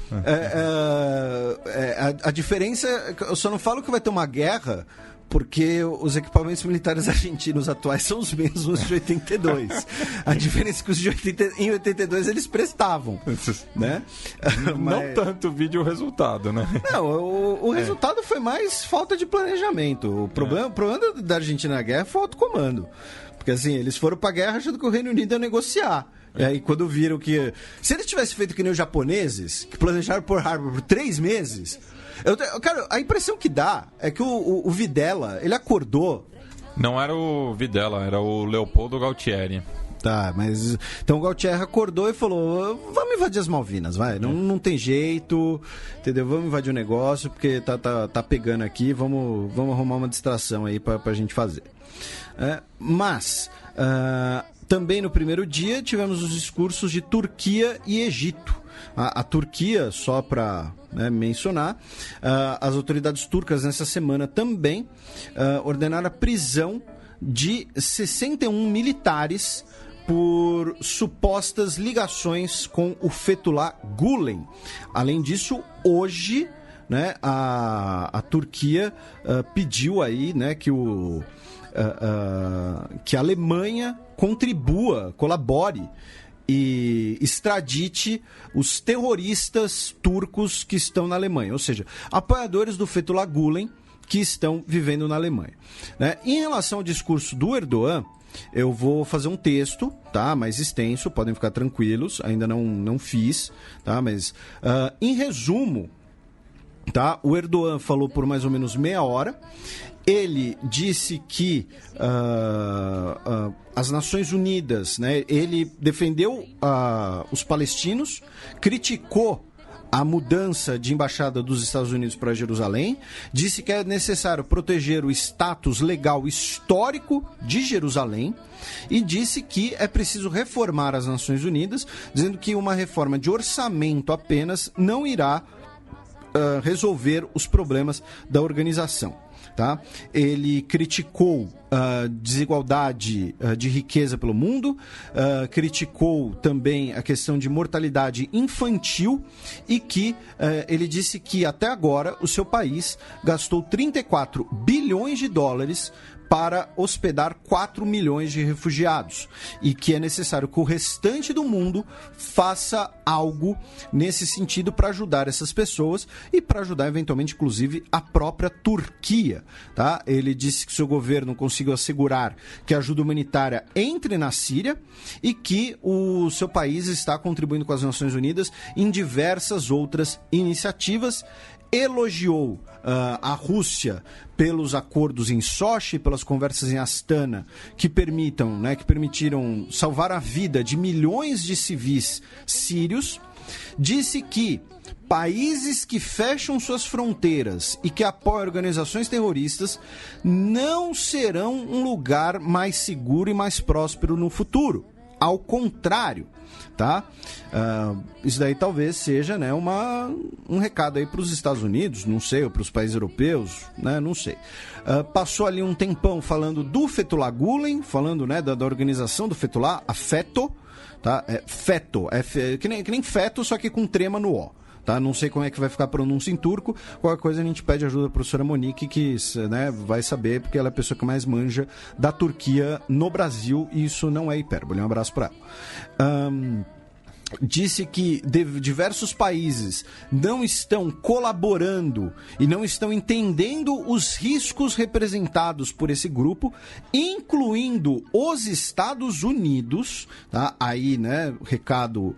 A diferença... Eu só não falo que vai ter uma guerra porque os equipamentos militares argentinos atuais são os mesmos de 82. A diferença é que em 82 eles prestavam, né? Não tanto vídeo o resultado, né? Não, o resultado foi mais falta de planejamento. O problema da Argentina na guerra foi o alto comando. Porque assim, eles foram pra guerra achando que o Reino Unido ia negociar. E aí quando viram que... Se eles tivessem feito que nem os japoneses, que planejaram Pearl Harbor por 3 meses... Cara, a impressão que dá é que o Videla, ele acordou... Não era o Videla, era o Leopoldo Galtieri. Tá, mas então o Gautier acordou e falou: vamos invadir as Malvinas, vai, não tem jeito, entendeu? Vamos invadir o negócio porque tá pegando aqui, vamos arrumar uma distração aí pra gente fazer. Mas também no primeiro dia tivemos os discursos de Turquia e Egito. A Turquia, só para mencionar, as autoridades turcas nessa semana também ordenaram a prisão de 61 militares por supostas ligações com o Fethullah Gulen. Além disso, hoje, né, a Turquia pediu aí, né, que a Alemanha colabore e extradite os terroristas turcos que estão na Alemanha, ou seja, apoiadores do Fethullah Gulen que estão vivendo na Alemanha. Né? Em relação ao discurso do Erdogan, eu vou fazer um texto, tá, mais extenso, podem ficar tranquilos, ainda não fiz, tá, mas em resumo, tá, o Erdogan falou por mais ou menos meia hora. Ele disse que as Nações Unidas, né, ele defendeu os palestinos, criticou a mudança de embaixada dos Estados Unidos para Jerusalém, disse que é necessário proteger o status legal histórico de Jerusalém e disse que é preciso reformar as Nações Unidas, dizendo que uma reforma de orçamento apenas não irá resolver os problemas da organização. Tá? Ele criticou a desigualdade de riqueza pelo mundo, criticou também a questão de mortalidade infantil e que ele disse que até agora o seu país gastou 34 bilhões de dólares para hospedar 4 milhões de refugiados e que é necessário que o restante do mundo faça algo nesse sentido para ajudar essas pessoas e para ajudar eventualmente inclusive a própria Turquia, tá? Ele disse que seu governo conseguiu assegurar que a ajuda humanitária entre na Síria e que o seu país está contribuindo com as Nações Unidas em diversas outras iniciativas. Elogiou a Rússia pelos acordos em Sochi, pelas conversas em Astana, que permitiram salvar a vida de milhões de civis sírios. Disse que países que fecham suas fronteiras e que apoiam organizações terroristas não serão um lugar mais seguro e mais próspero no futuro. Ao contrário, tá? Isso daí talvez seja, né, um recado aí para os Estados Unidos, não sei, ou para os países europeus, né, não sei. Passou ali um tempão falando do Fethullah Gulen, falando, né, da organização do Fethullah, a FETO, tá? FETO, que nem feto, só que com trema no O. Tá? Não sei como é que vai ficar a pronúncia em turco. Qualquer coisa a gente pede ajuda da professora Monique, que, né, vai saber, porque ela é a pessoa que mais manja da Turquia no Brasil, e isso não é hipérbole. Um abraço para ela. Disse que diversos países não estão colaborando e não estão entendendo os riscos representados por esse grupo, incluindo os Estados Unidos, tá? Aí, né, recado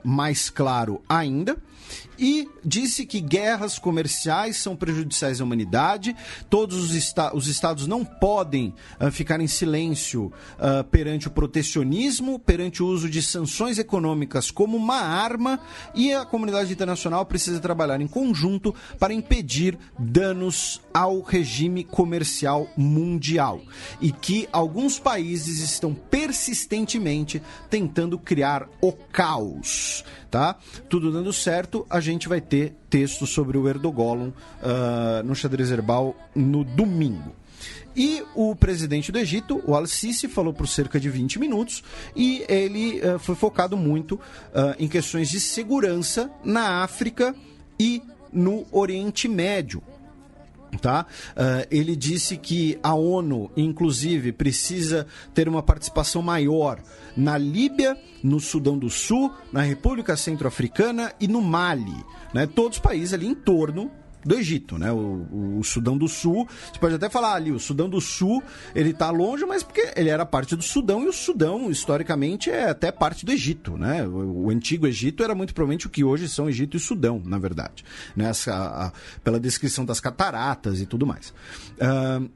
mais claro ainda. E disse que guerras comerciais são prejudiciais à humanidade, todos os estados não podem ficar em silêncio perante o protecionismo, perante o uso de sanções econômicas como uma arma, e a comunidade internacional precisa trabalhar em conjunto para impedir danos ao regime comercial mundial. E que alguns países estão persistentemente tentando criar o caos. Tá? Tudo dando certo, a gente vai ter texto sobre o Erdogan no Xadrez Herbal no domingo. E o presidente do Egito, o Al-Sisi, falou por cerca de 20 minutos e ele foi focado muito em questões de segurança na África e no Oriente Médio. Tá? Ele disse que a ONU, inclusive, precisa ter uma participação maior na Líbia, no Sudão do Sul, na República Centro-Africana e no Mali, né? Todos os países ali em torno do Egito, né? O Sudão do Sul, você pode até falar ali, o Sudão do Sul, ele está longe, mas porque ele era parte do Sudão, e o Sudão, historicamente, é até parte do Egito, né? O antigo Egito era muito provavelmente o que hoje são Egito e Sudão, na verdade, né? Pela descrição das cataratas e tudo mais.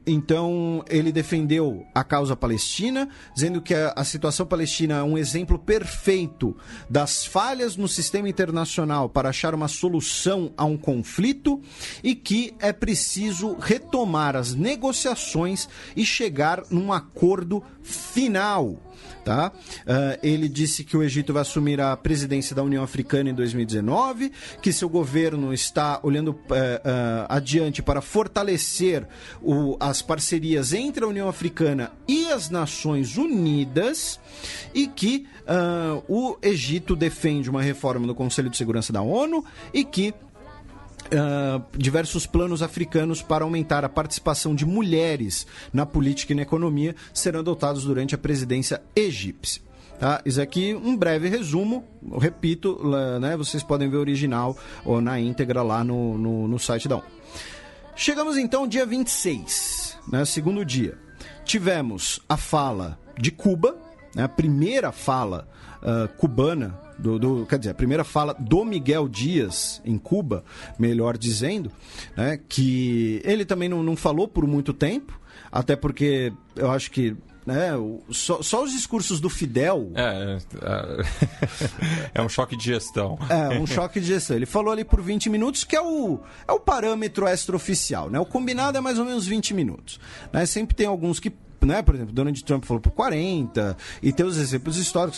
Então, ele defendeu a causa palestina, dizendo que a situação palestina é um exemplo perfeito das falhas no sistema internacional para achar uma solução a um conflito e que é preciso retomar as negociações e chegar num acordo final. Tá? Ele disse que o Egito vai assumir a presidência da União Africana em 2019, que seu governo está olhando adiante para fortalecer as parcerias entre a União Africana e as Nações Unidas, e que o Egito defende uma reforma do Conselho de Segurança da ONU e que diversos planos africanos para aumentar a participação de mulheres na política e na economia serão adotados durante a presidência egípcia. Tá? Isso aqui um breve resumo, eu repito, né? Vocês podem ver o original ou na íntegra lá no site da ONU. Chegamos então ao dia 26, né? Segundo dia. Tivemos a fala de Cuba, né? A primeira fala cubana, quer dizer, a primeira fala do Miguel Dias em Cuba, melhor dizendo, né, que ele também não falou por muito tempo, até porque eu acho que, né, só os discursos do Fidel... É um choque de gestão. É, um choque de gestão. Ele falou ali por 20 minutos, que é o parâmetro extraoficial, né? O combinado é mais ou menos 20 minutos. Né? Sempre tem alguns que, né, por exemplo, Donald Trump falou por 40, e tem os exemplos históricos.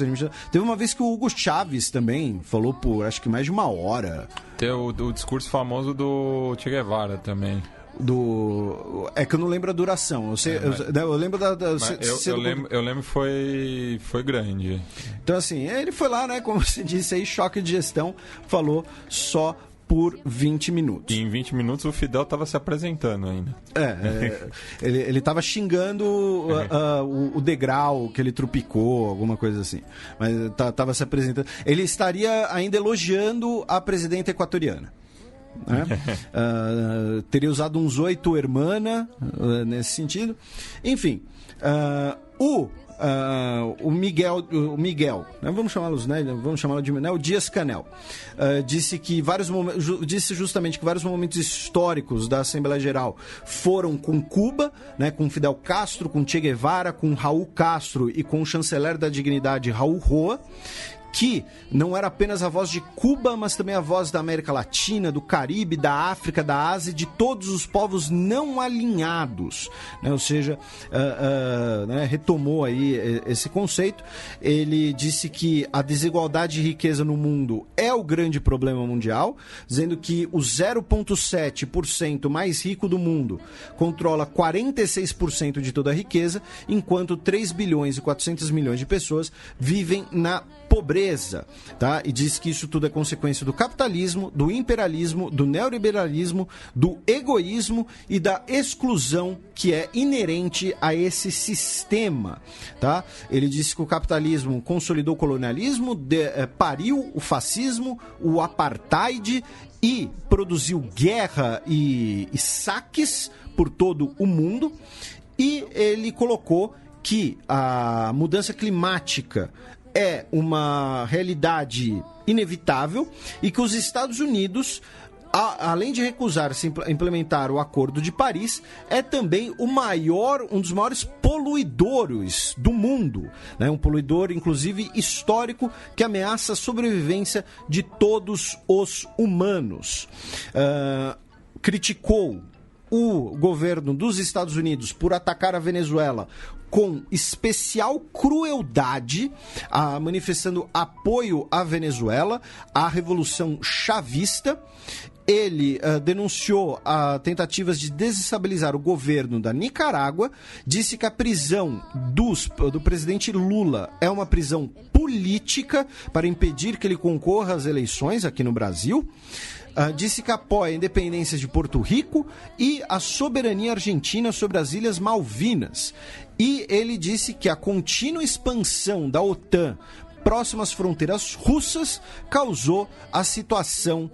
Teve uma vez que o Hugo Chávez também falou por, acho que mais de 1 hora. Tem o discurso famoso do Che Guevara também. É que eu não lembro a duração. Eu lembro eu lembro que foi grande. Então, assim, ele foi lá, né, como você disse aí, choque de gestão, falou só por 20 minutos. E em 20 minutos o Fidel estava se apresentando ainda. Ele estava xingando o degrau que ele trupicou, alguma coisa assim. Mas estava se apresentando. Ele estaria ainda elogiando a presidenta equatoriana. Né? Teria usado uns 8 hermana nesse sentido. Enfim, o Miguel, né? Vamos chamá-lo de, né? O Dias-Canel, disse justamente que vários momentos históricos da Assembleia Geral foram com Cuba, né? Com Fidel Castro, com Che Guevara, com Raul Castro e com o chanceler da dignidade Raul Roa, que não era apenas a voz de Cuba, mas também a voz da América Latina, do Caribe, da África, da Ásia, de todos os povos não alinhados, né? Ou seja, né? Retomou aí esse conceito. Ele disse que a desigualdade de riqueza no mundo é o grande problema mundial, dizendo que o 0,7% mais rico do mundo controla 46% de toda a riqueza, enquanto 3 bilhões e 400 milhões de pessoas vivem na pobreza, tá? E diz que isso tudo é consequência do capitalismo, do imperialismo, do neoliberalismo, do egoísmo e da exclusão que é inerente a esse sistema, tá? Ele disse que o capitalismo consolidou o colonialismo, pariu o fascismo, o apartheid e produziu guerra e saques por todo o mundo, e ele colocou que a mudança climática é uma realidade inevitável e que os Estados Unidos, além de recusar-se a implementar o Acordo de Paris, é também um dos maiores poluidores do mundo, né? Um poluidor, inclusive, histórico, que ameaça a sobrevivência de todos os humanos. Criticou o governo dos Estados Unidos por atacar a Venezuela com especial crueldade, manifestando apoio à Venezuela, à Revolução Chavista. Ele denunciou tentativas de desestabilizar o governo da Nicarágua, disse que a prisão do presidente Lula é uma prisão política para impedir que ele concorra às eleições aqui no Brasil. Disse que apoia a independência de Porto Rico e a soberania argentina sobre as Ilhas Malvinas. E ele disse que a contínua expansão da OTAN próximo às fronteiras russas causou a situação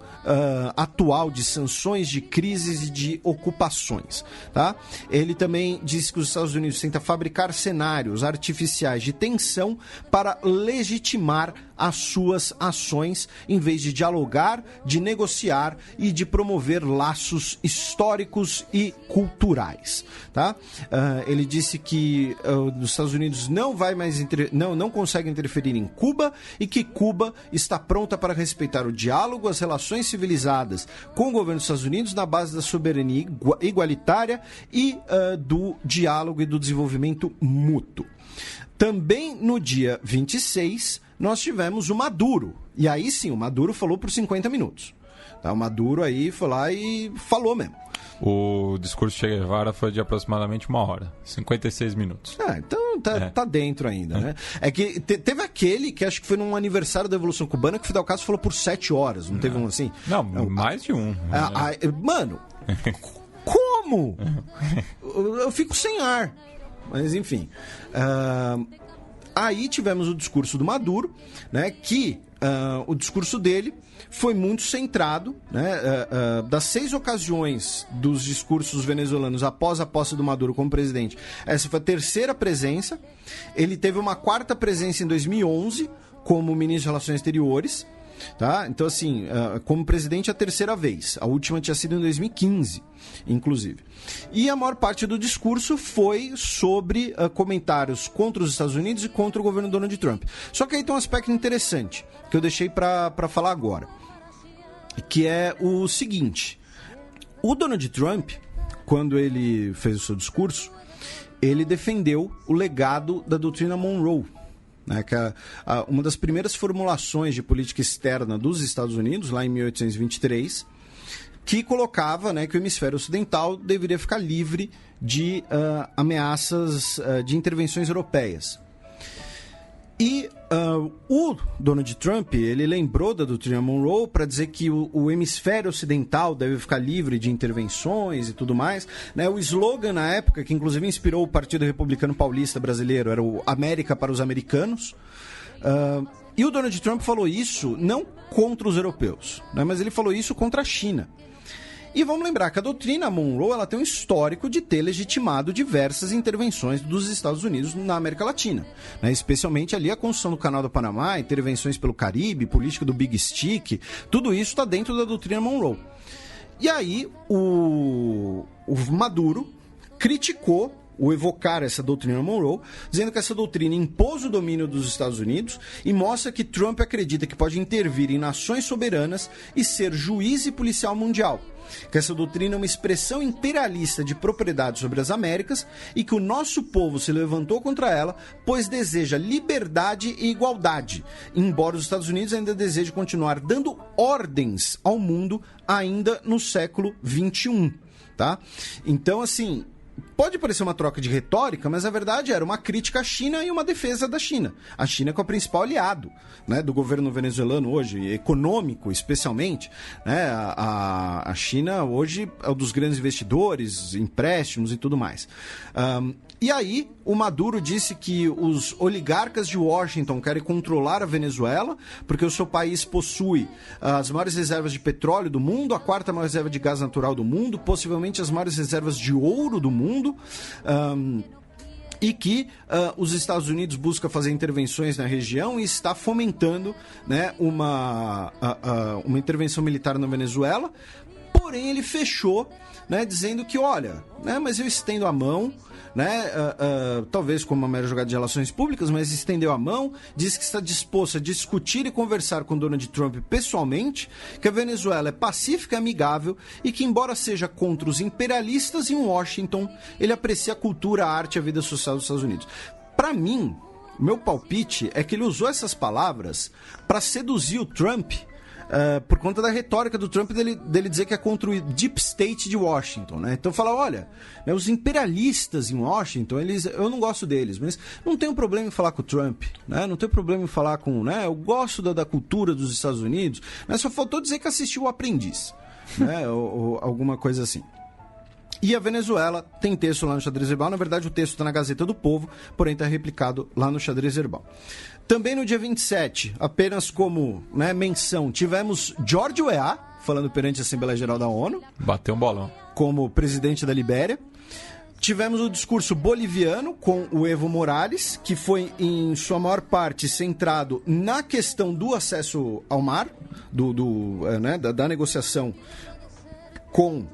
atual de sanções, de crises e de ocupações. Tá? Ele também disse que os Estados Unidos tentam fabricar cenários artificiais de tensão para legitimar as suas ações, em vez de dialogar, de negociar e de promover laços históricos e culturais. Tá? Ele disse que os Estados Unidos não consegue interferir em Cuba e que Cuba está pronta para respeitar o diálogo, as relações civilizadas com o governo dos Estados Unidos na base da soberania igualitária e do diálogo e do desenvolvimento mútuo. Também no dia 26, nós tivemos o Maduro. E aí sim, o Maduro falou por 50 minutos. Tá? O Maduro aí foi lá e falou mesmo. O discurso de Che Guevara foi de aproximadamente 1 hora, 56 minutos. Então tá dentro ainda, né? É que teve aquele que acho que foi num aniversário da Revolução Cubana que o Fidel Castro falou por 7 horas, não teve um assim? Não, mais de um. Mano, como? Eu fico sem ar. Mas enfim. Aí tivemos o discurso do Maduro, né? Que o discurso dele foi muito centrado, né, das 6 ocasiões dos discursos venezuelanos após a posse do Maduro como presidente. Essa foi a 3ª presença. Ele teve uma 4ª presença em 2011 como ministro de Relações Exteriores. Tá? Então, assim, como presidente a 3ª vez. A última tinha sido em 2015, inclusive. E a maior parte do discurso foi sobre comentários contra os Estados Unidos e contra o governo Donald Trump. Só que aí tem um aspecto interessante, que eu deixei para falar agora, que é o seguinte. O Donald Trump, quando ele fez o seu discurso, ele defendeu o legado da doutrina Monroe, né, que uma das primeiras formulações de política externa dos Estados Unidos, lá em 1823, que colocava, né, que o hemisfério ocidental deveria ficar livre de ameaças de intervenções europeias. E o Donald Trump, ele lembrou da doutrina Monroe para dizer que o hemisfério ocidental deve ficar livre de intervenções e tudo mais. Né? O slogan na época, que inclusive inspirou o Partido Republicano Paulista Brasileiro, era o América para os Americanos. E o Donald Trump falou isso não contra os europeus, né? Mas ele falou isso contra a China. E vamos lembrar que a doutrina Monroe ela tem um histórico de ter legitimado diversas intervenções dos Estados Unidos na América Latina, né? Especialmente ali a construção do Canal do Panamá, intervenções pelo Caribe, política do Big Stick, tudo isso está dentro da doutrina Monroe. E aí o Maduro criticou o evocar essa doutrina Monroe, dizendo que essa doutrina impôs o domínio dos Estados Unidos e mostra que Trump acredita que pode intervir em nações soberanas e ser juiz e policial mundial. Que essa doutrina é uma expressão imperialista de propriedade sobre as Américas e que o nosso povo se levantou contra ela, pois deseja liberdade e igualdade, embora os Estados Unidos ainda desejem continuar dando ordens ao mundo ainda no século XXI, tá? Então, assim, pode parecer uma troca de retórica, mas a verdade era uma crítica à China e uma defesa da China. A China é o principal aliado, né, do governo venezuelano hoje, econômico especialmente. Né, a China hoje é um dos grandes investidores, empréstimos e tudo mais. E aí o Maduro disse que os oligarcas de Washington querem controlar a Venezuela, porque o seu país possui as maiores reservas de petróleo do mundo, a 4ª maior reserva de gás natural do mundo, possivelmente as maiores reservas de ouro do mundo, e que os Estados Unidos buscam fazer intervenções na região e está fomentando, né, uma intervenção militar na Venezuela. Porém, ele fechou, né, dizendo que, olha, né, mas eu estendo a mão, né, talvez como uma mera jogada de relações públicas, mas estendeu a mão, disse que está disposto a discutir e conversar com Donald Trump pessoalmente, que a Venezuela é pacífica e amigável e que, embora seja contra os imperialistas em Washington, ele aprecia a cultura, a arte e a vida social dos Estados Unidos. Para mim, meu palpite é que ele usou essas palavras para seduzir o Trump, por conta da retórica do Trump dele dizer que é contra o Deep State de Washington, né? Então fala, olha, né, os imperialistas em Washington, eu não gosto deles, mas não tenho problema em falar com o Trump, né? Não tenho problema em falar com, né? Eu gosto da cultura dos Estados Unidos, mas só faltou dizer que assistiu O Aprendiz, né? ou alguma coisa assim. E a Venezuela tem texto lá no Xadrez Verbal. Na verdade, o texto está na Gazeta do Povo, porém está replicado lá no Xadrez Verbal. Também no dia 27, apenas como, né, menção, tivemos George Weah falando perante a Assembleia Geral da ONU. Bateu um bolão. Como presidente da Libéria. Tivemos o discurso boliviano com o Evo Morales, que foi, em sua maior parte, centrado na questão do acesso ao mar, da negociação com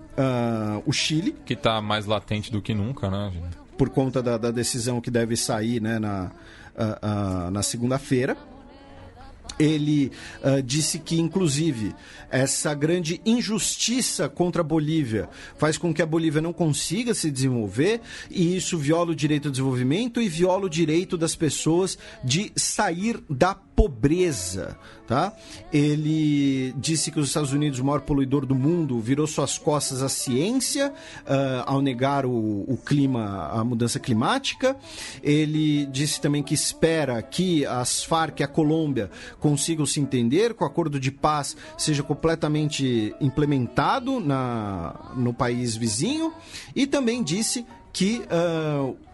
o Chile. Que está mais latente do que nunca, né? Por conta da decisão que deve sair, né, na segunda-feira. Ele disse que, inclusive, essa grande injustiça contra a Bolívia faz com que a Bolívia não consiga se desenvolver, e isso viola o direito ao desenvolvimento e viola o direito das pessoas de sair da pobreza, tá? Ele disse que os Estados Unidos, o maior poluidor do mundo, virou suas costas à ciência ao negar o clima, a mudança climática. Ele disse também que espera que as Farc e a Colômbia consigam se entender, que o acordo de paz seja completamente implementado no país vizinho, e também disse que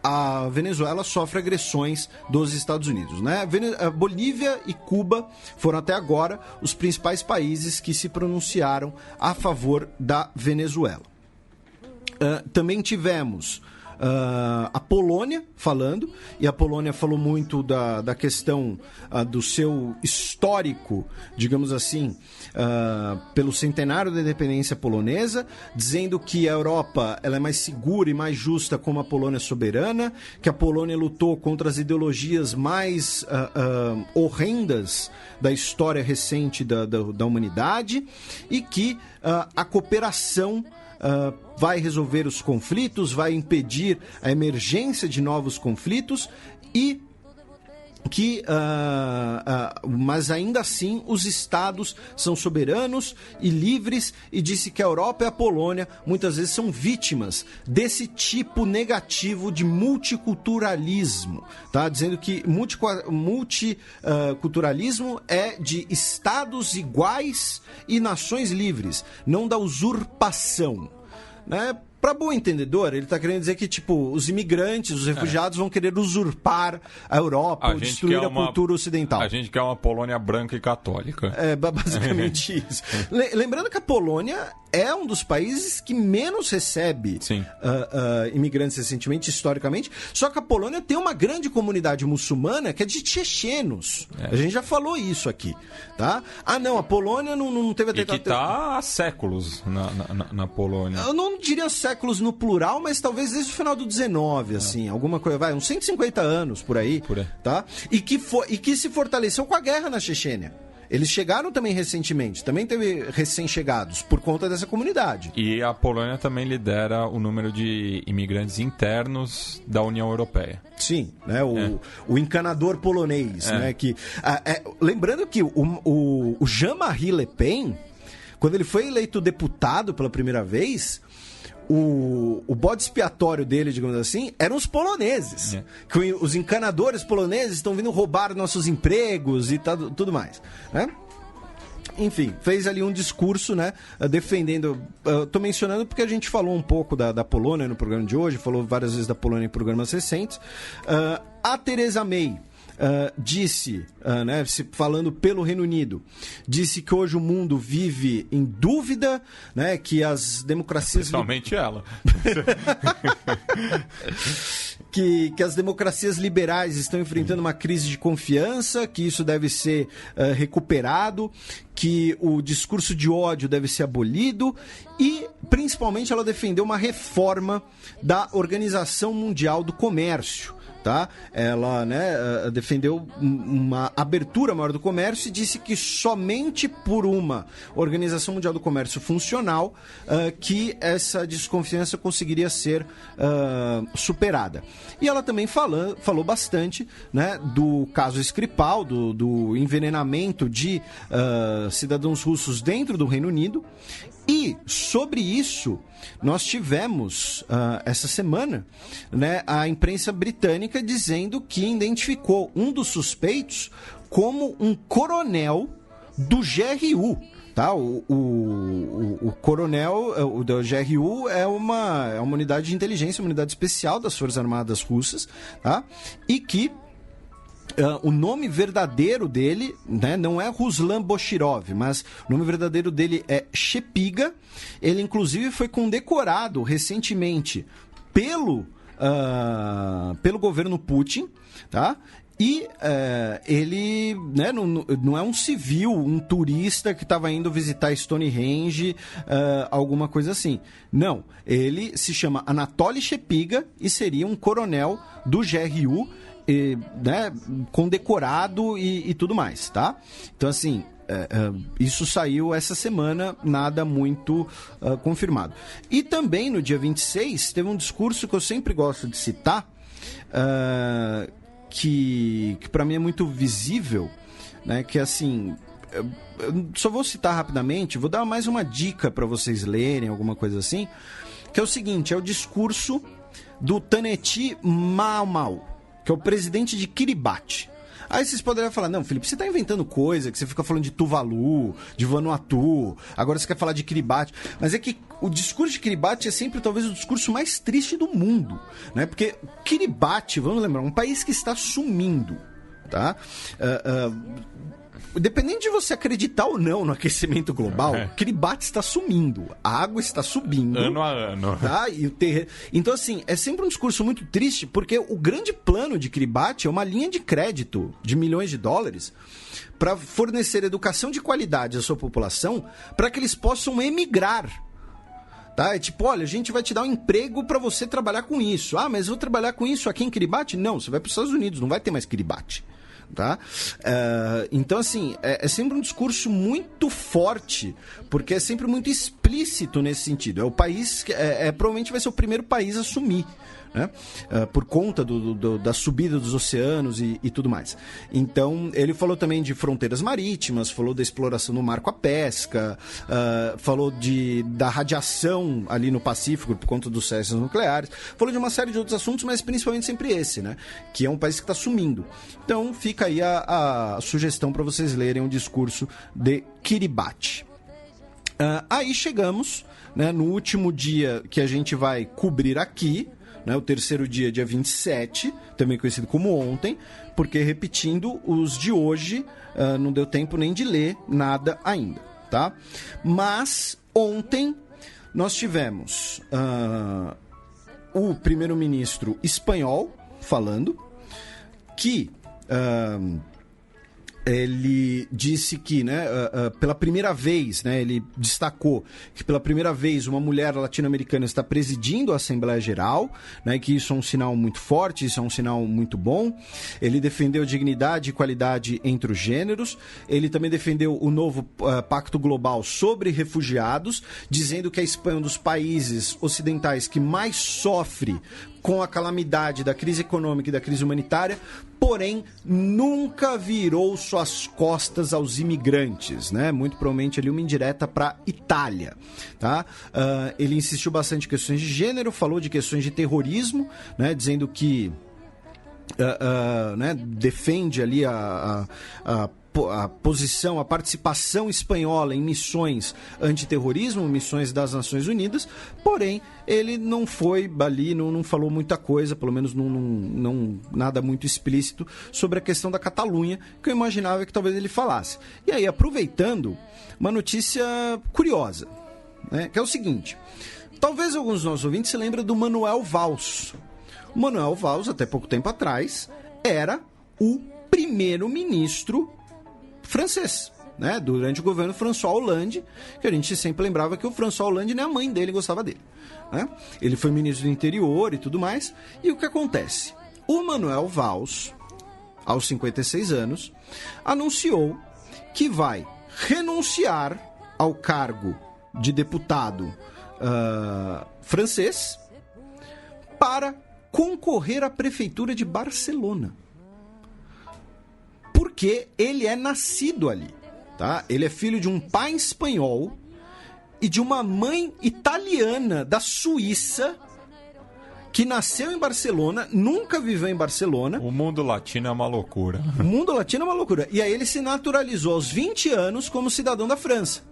a Venezuela sofre agressões dos Estados Unidos, né? A Bolívia e Cuba foram até agora os principais países que se pronunciaram a favor da Venezuela. Também tivemos a Polônia falando, e a Polônia falou muito da questão do seu histórico, digamos assim, pelo centenário da independência polonesa, dizendo que a Europa ela é mais segura e mais justa como a Polônia soberana, que a Polônia lutou contra as ideologias mais horrendas da história recente da humanidade, e que a cooperação vai resolver os conflitos, vai impedir a emergência de novos conflitos, e que, mas ainda assim os estados são soberanos e livres, e disse que a Europa e a Polônia muitas vezes são vítimas desse tipo negativo de multiculturalismo, tá? Dizendo que multiculturalismo é de estados iguais e nações livres, não da usurpação, né? Para bom entendedor, ele está querendo dizer que, tipo, os imigrantes, os refugiados vão querer usurpar a Europa, ou destruir a cultura ocidental. A gente quer uma Polônia branca e católica. É basicamente isso. Lembrando que a Polônia é um dos países que menos recebe imigrantes recentemente, historicamente, só que a Polônia tem uma grande comunidade muçulmana que é de chechenos. A gente já falou isso aqui, tá? A Polônia não teve atentado... E que está há séculos na Polônia. Eu não diria séculos no plural, mas talvez desde o final do 19, assim, alguma coisa, uns 150 anos por aí. Tá? E que se fortaleceu com a guerra na Chechênia. Eles chegaram também recentemente, também teve recém-chegados por conta dessa comunidade. E a Polônia também lidera o número de imigrantes internos da União Europeia. Sim, né? O encanador polonês, né? Que, lembrando que o Jean-Marie Le Pen, quando ele foi eleito deputado pela primeira vez, o bode expiatório dele, digamos assim, eram os poloneses. Que os encanadores poloneses estão vindo roubar nossos empregos e tudo mais, né? Enfim, fez ali um discurso, né, defendendo... Estou mencionando porque a gente falou um pouco da Polônia no programa de hoje, falou várias vezes da Polônia em programas recentes. A Theresa May disse, né, falando pelo Reino Unido, disse que hoje o mundo vive em dúvida, né, que as democracias... Principalmente ela. que as democracias liberais estão enfrentando uma crise de confiança, que isso deve ser recuperado, que o discurso de ódio deve ser abolido, e principalmente ela defendeu uma reforma da Organização Mundial do Comércio. Tá? Ela, né, defendeu uma abertura maior do comércio e disse que somente por uma Organização Mundial do Comércio funcional que essa desconfiança conseguiria ser superada. E ela também falou bastante, né, do caso Skripal, do envenenamento de cidadãos russos dentro do Reino Unido. E sobre isso, nós tivemos essa semana, né, a imprensa britânica dizendo que identificou um dos suspeitos como um coronel do GRU. Tá? O coronel, o da GRU é uma unidade de inteligência, uma unidade especial das Forças Armadas Russas, tá? E que o nome verdadeiro dele, né, não é Ruslan Boshirov, mas o nome verdadeiro dele é Shepiga. Ele, inclusive, foi condecorado recentemente pelo governo Putin, tá? E ele, né, não é um civil, um turista que estava indo visitar Stonehenge, alguma coisa assim. Não, ele se chama Anatoly Shepiga e seria um coronel do GRU, né, condecorado e tudo mais, tá? Então, assim, isso saiu essa semana, nada muito confirmado. E também, no dia 26, teve um discurso que eu sempre gosto de citar, que para mim é muito visível, né, que assim, eu só vou citar rapidamente, vou dar mais uma dica para vocês lerem, alguma coisa assim, que é o seguinte, é o discurso do Taneti Maamau, que é o presidente de Kiribati. Aí vocês poderiam falar, não, Felipe, você está inventando coisa, que você fica falando de Tuvalu, de Vanuatu, agora você quer falar de Kiribati. Mas é que o discurso de Kiribati é sempre talvez o discurso mais triste do mundo, né? Porque Kiribati, vamos lembrar, é um país que está sumindo, tá? Dependendo de você acreditar ou não no aquecimento global, Kiribati está sumindo, a água está subindo. Ano a ano. Tá? E então, assim, é sempre um discurso muito triste, porque o grande plano de Kiribati é uma linha de crédito de milhões de dólares para fornecer educação de qualidade à sua população, para que eles possam emigrar. Tá? É tipo, olha, a gente vai te dar um emprego para você trabalhar com isso. Ah, mas eu vou trabalhar com isso aqui em Kiribati? Não, você vai para os Estados Unidos, não vai ter mais Kiribati. Tá? Então, assim, é sempre um discurso muito forte, porque é sempre muito explícito nesse sentido. É o país que provavelmente vai ser o primeiro país a assumir, né? Por conta da subida dos oceanos e tudo mais. Então, ele falou também de fronteiras marítimas, falou da exploração no mar com a pesca, falou da radiação ali no Pacífico por conta dos testes nucleares, falou de uma série de outros assuntos, mas principalmente sempre esse, né? Que é um país que está sumindo. Então, fica aí a sugestão para vocês lerem o discurso de Kiribati. Aí chegamos, né, no último dia que a gente vai cobrir aqui, né, o terceiro dia, dia 27, também conhecido como ontem, porque, repetindo, os de hoje não deu tempo nem de ler nada ainda, tá? Mas ontem nós tivemos o primeiro-ministro espanhol falando que ele disse que, né, pela primeira vez, né, ele destacou que pela primeira vez uma mulher latino-americana está presidindo a Assembleia Geral, né, que isso é um sinal muito forte, isso é um sinal muito bom. Ele defendeu dignidade e qualidade entre os gêneros. Ele também defendeu o novo Pacto Global sobre refugiados, dizendo que a Espanha é um dos países ocidentais que mais sofre com a calamidade da crise econômica e da crise humanitária, porém nunca virou suas costas aos imigrantes, né? Muito provavelmente ali uma indireta para Itália, tá? Ele insistiu bastante em questões de gênero, falou de questões de terrorismo, né? Dizendo que né, defende ali a posição, a participação espanhola em missões antiterrorismo, missões das Nações Unidas, porém ele não foi ali, não falou muita coisa, pelo menos não nada muito explícito sobre a questão da Catalunha, que eu imaginava que talvez ele falasse. E aí, aproveitando, uma notícia curiosa, né, que é o seguinte: talvez alguns dos nossos ouvintes se lembrem do Manuel Valls. O Manuel Valls, até pouco tempo atrás, era o primeiro-ministro francês, né? Durante o governo François Hollande, que a gente sempre lembrava que o François Hollande nem a mãe dele gostava dele, né? Ele foi ministro do interior e tudo mais. E o que acontece? O Manuel Valls, aos 56 anos, anunciou que vai renunciar ao cargo de deputado francês para concorrer à prefeitura de Barcelona. Porque ele é nascido ali, tá? Ele é filho de um pai espanhol e de uma mãe italiana da Suíça, que nasceu em Barcelona, nunca viveu em Barcelona. O mundo latino é uma loucura. O mundo latino é uma loucura. E aí ele se naturalizou aos 20 anos como cidadão da França.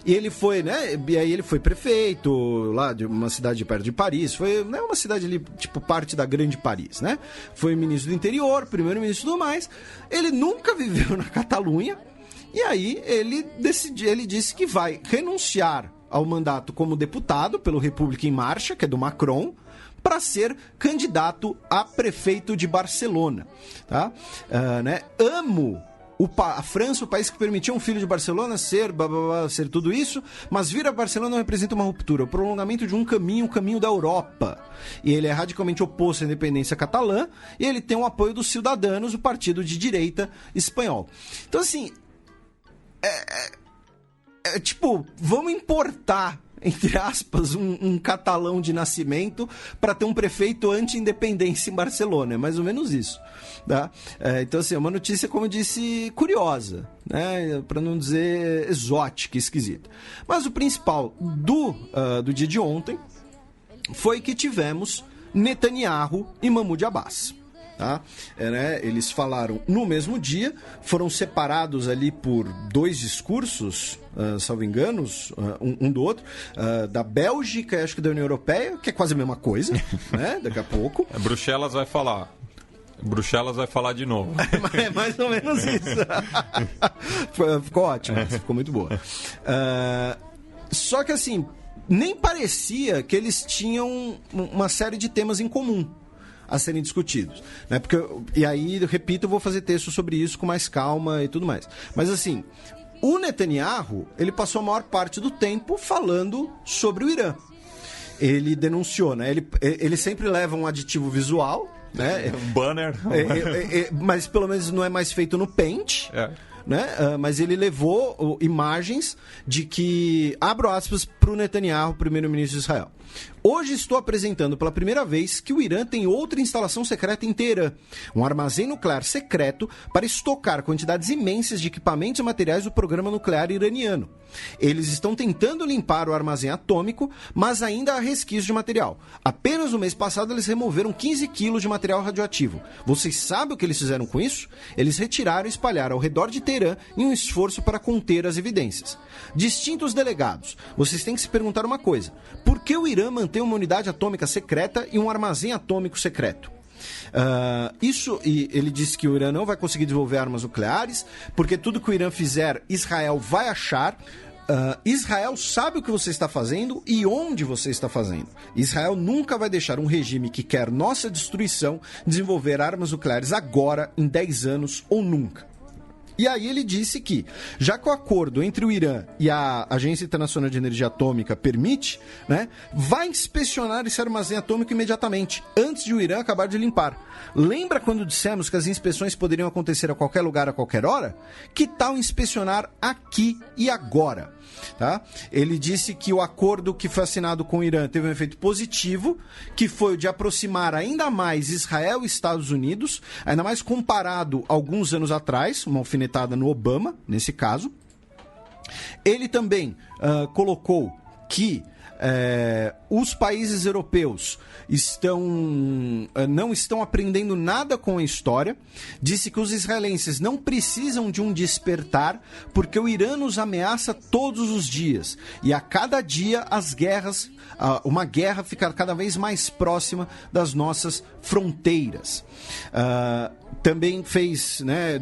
E ele foi, né? E aí ele foi prefeito lá de uma cidade perto de Paris. Foi, né, uma cidade ali, tipo, parte da grande Paris, né? Foi ministro do interior, primeiro-ministro e tudo mais. Ele nunca viveu na Catalunha. E aí ele disse que vai renunciar ao mandato como deputado pelo República em Marcha, que é do Macron, para ser candidato a prefeito de Barcelona. Tá? Né? Amo a França, o país que permitiu um filho de Barcelona ser tudo isso, mas vir a Barcelona representa uma ruptura, o prolongamento de um caminho, o caminho da Europa. E ele é radicalmente oposto à independência catalã, e ele tem o apoio dos Ciudadanos, o partido de direita espanhol. Então, assim, tipo, vamos importar, entre aspas, um catalão de nascimento para ter um prefeito anti-independência em Barcelona. É mais ou menos isso. Tá? Então, assim, é uma notícia, como eu disse, curiosa, né? Para não dizer exótica, esquisita. Mas o principal do dia de ontem foi que tivemos Netanyahu e Mahmoud Abbas. Tá? Né? Eles falaram no mesmo dia, foram separados ali por 2 discursos, salvo enganos, um do outro, da Bélgica e acho que da União Europeia, que é quase a mesma coisa, né? Daqui a pouco. Bruxelas vai falar de novo. É mais ou menos isso. Ficou ótimo, ficou muito boa. Só que assim, nem parecia que eles tinham uma série de temas em comum a serem discutidos, né? E aí, repito, eu vou fazer texto sobre isso com mais calma e tudo mais. Mas assim, o Netanyahu, ele passou a maior parte do tempo falando sobre o Irã. Ele denunciou, né? Ele sempre leva um aditivo visual, né? Um banner. Mas pelo menos não é mais feito no Paint. Né? Mas ele levou imagens de que, abro aspas, para o Netanyahu, primeiro-ministro de Israel: hoje estou apresentando pela primeira vez que o Irã tem outra instalação secreta em Teherã, um armazém nuclear secreto para estocar quantidades imensas de equipamentos e materiais do programa nuclear iraniano. Eles estão tentando limpar o armazém atômico, mas ainda há resquícios de material. Apenas no mês passado eles removeram 15 quilos de material radioativo. Vocês sabem o que eles fizeram com isso? Eles retiraram e espalharam ao redor de Teherã em um esforço para conter as evidências. Distintos delegados, vocês têm que se perguntar uma coisa: por que o Irã mantém uma unidade atômica secreta e um armazém atômico secreto? E ele disse que o Irã não vai conseguir desenvolver armas nucleares, porque tudo que o Irã fizer, Israel vai achar. Israel sabe o que você está fazendo e onde você está fazendo. Israel nunca vai deixar um regime que quer nossa destruição desenvolver armas nucleares agora, em 10 anos ou nunca. E aí ele disse que, já que o acordo entre o Irã e a Agência Internacional de Energia Atômica permite, né, vai inspecionar esse armazém atômico imediatamente, antes de o Irã acabar de limpar. Lembra quando dissemos que as inspeções poderiam acontecer a qualquer lugar, a qualquer hora? Que tal inspecionar aqui e agora? Tá? Ele disse que o acordo que foi assinado com o Irã teve um efeito positivo, que foi o de aproximar ainda mais Israel e Estados Unidos, ainda mais comparado a alguns anos atrás, uma alfinetada no Obama, nesse caso. Ele também colocou que os países europeus não estão aprendendo nada com a história. Disse que os israelenses não precisam de um despertar, porque o Irã nos ameaça todos os dias. E a cada dia uma guerra fica cada vez mais próxima das nossas fronteiras. Também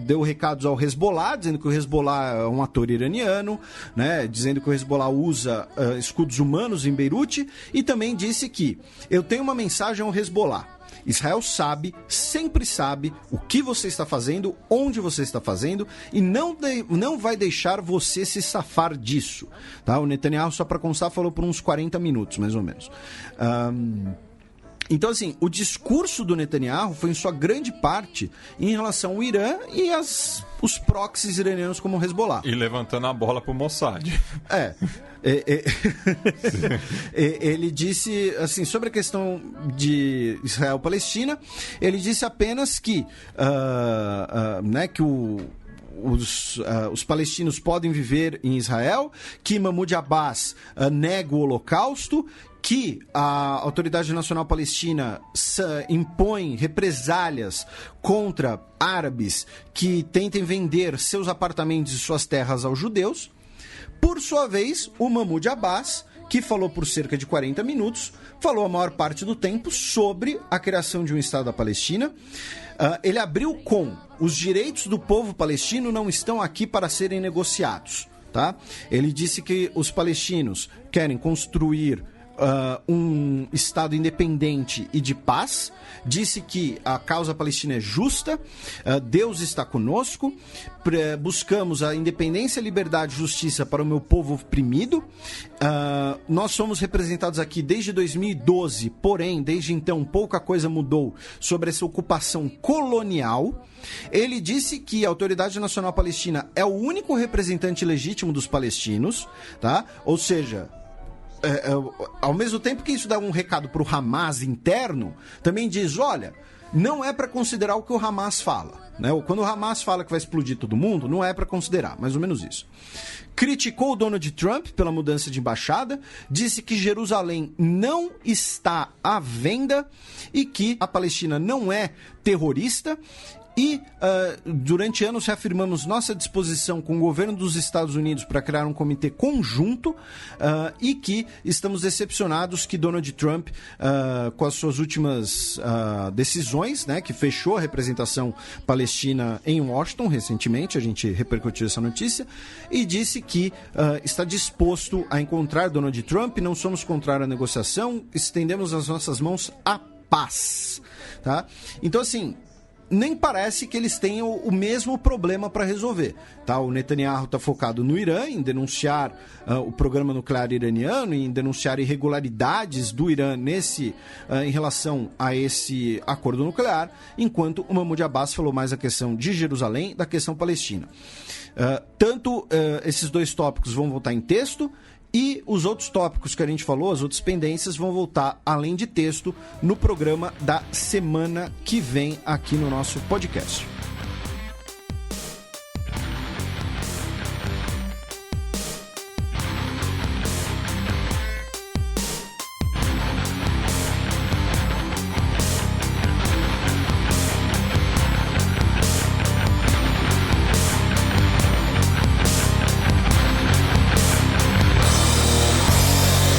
deu recados ao Hezbollah, dizendo que o Hezbollah é um ator iraniano, né, dizendo que o Hezbollah usa escudos humanos em Beirute, e também disse que eu tenho uma mensagem ao Hezbollah: Israel sabe, sempre sabe o que você está fazendo, onde você está fazendo, e não vai deixar você se safar disso. Tá? O Netanyahu, só para constar, falou por uns 40 minutos, mais ou menos. Então, assim, o discurso do Netanyahu foi, em sua grande parte, em relação ao Irã e os proxies iranianos como o Hezbollah. E levantando a bola pro Mossad. Ele disse, assim, sobre a questão de Israel-Palestina, ele disse apenas que, que os palestinos podem viver em Israel, que Mahmoud Abbas nega o Holocausto, que a Autoridade Nacional Palestina impõe represálias contra árabes que tentem vender seus apartamentos e suas terras aos judeus. Por sua vez, o Mahmoud Abbas, que falou por cerca de 40 minutos, falou a maior parte do tempo sobre a criação de um Estado da Palestina. Ele abriu com: os direitos do povo palestino não estão aqui para serem negociados. Tá? Ele disse que os palestinos querem construir um Estado independente e de paz, disse que a causa palestina é justa, Deus está conosco, buscamos a independência, liberdade e justiça para o meu povo oprimido, nós somos representados aqui desde 2012, porém, desde então, pouca coisa mudou sobre essa ocupação colonial. Ele disse que a Autoridade Nacional Palestina é o único representante legítimo dos palestinos, tá? Ou seja, ao mesmo tempo que isso dá um recado para o Hamas interno, também diz: olha, não é para considerar o que o Hamas fala, né? Quando o Hamas fala que vai explodir todo mundo, não é para considerar, mais ou menos isso. Criticou o Donald Trump pela mudança de embaixada, disse que Jerusalém não está à venda e que a Palestina não é terrorista. E durante anos reafirmamos nossa disposição com o governo dos Estados Unidos para criar um comitê conjunto e que estamos decepcionados que Donald Trump, com as suas últimas decisões, né, que fechou a representação palestina em Washington recentemente, a gente repercutiu essa notícia, e disse que está disposto a encontrar Donald Trump, não somos contrários à negociação, estendemos as nossas mãos à paz. Tá? Então, assim, nem parece que eles tenham o mesmo problema para resolver. Tá? O Netanyahu está focado no Irã, em denunciar o programa nuclear iraniano, em denunciar irregularidades do Irã em relação a esse acordo nuclear, enquanto o Mahmoud Abbas falou mais da questão de Jerusalém, da questão palestina. Esses dois tópicos vão voltar em texto, e os outros tópicos que a gente falou, as outras pendências, vão voltar, além de texto, no programa da semana que vem aqui no nosso podcast.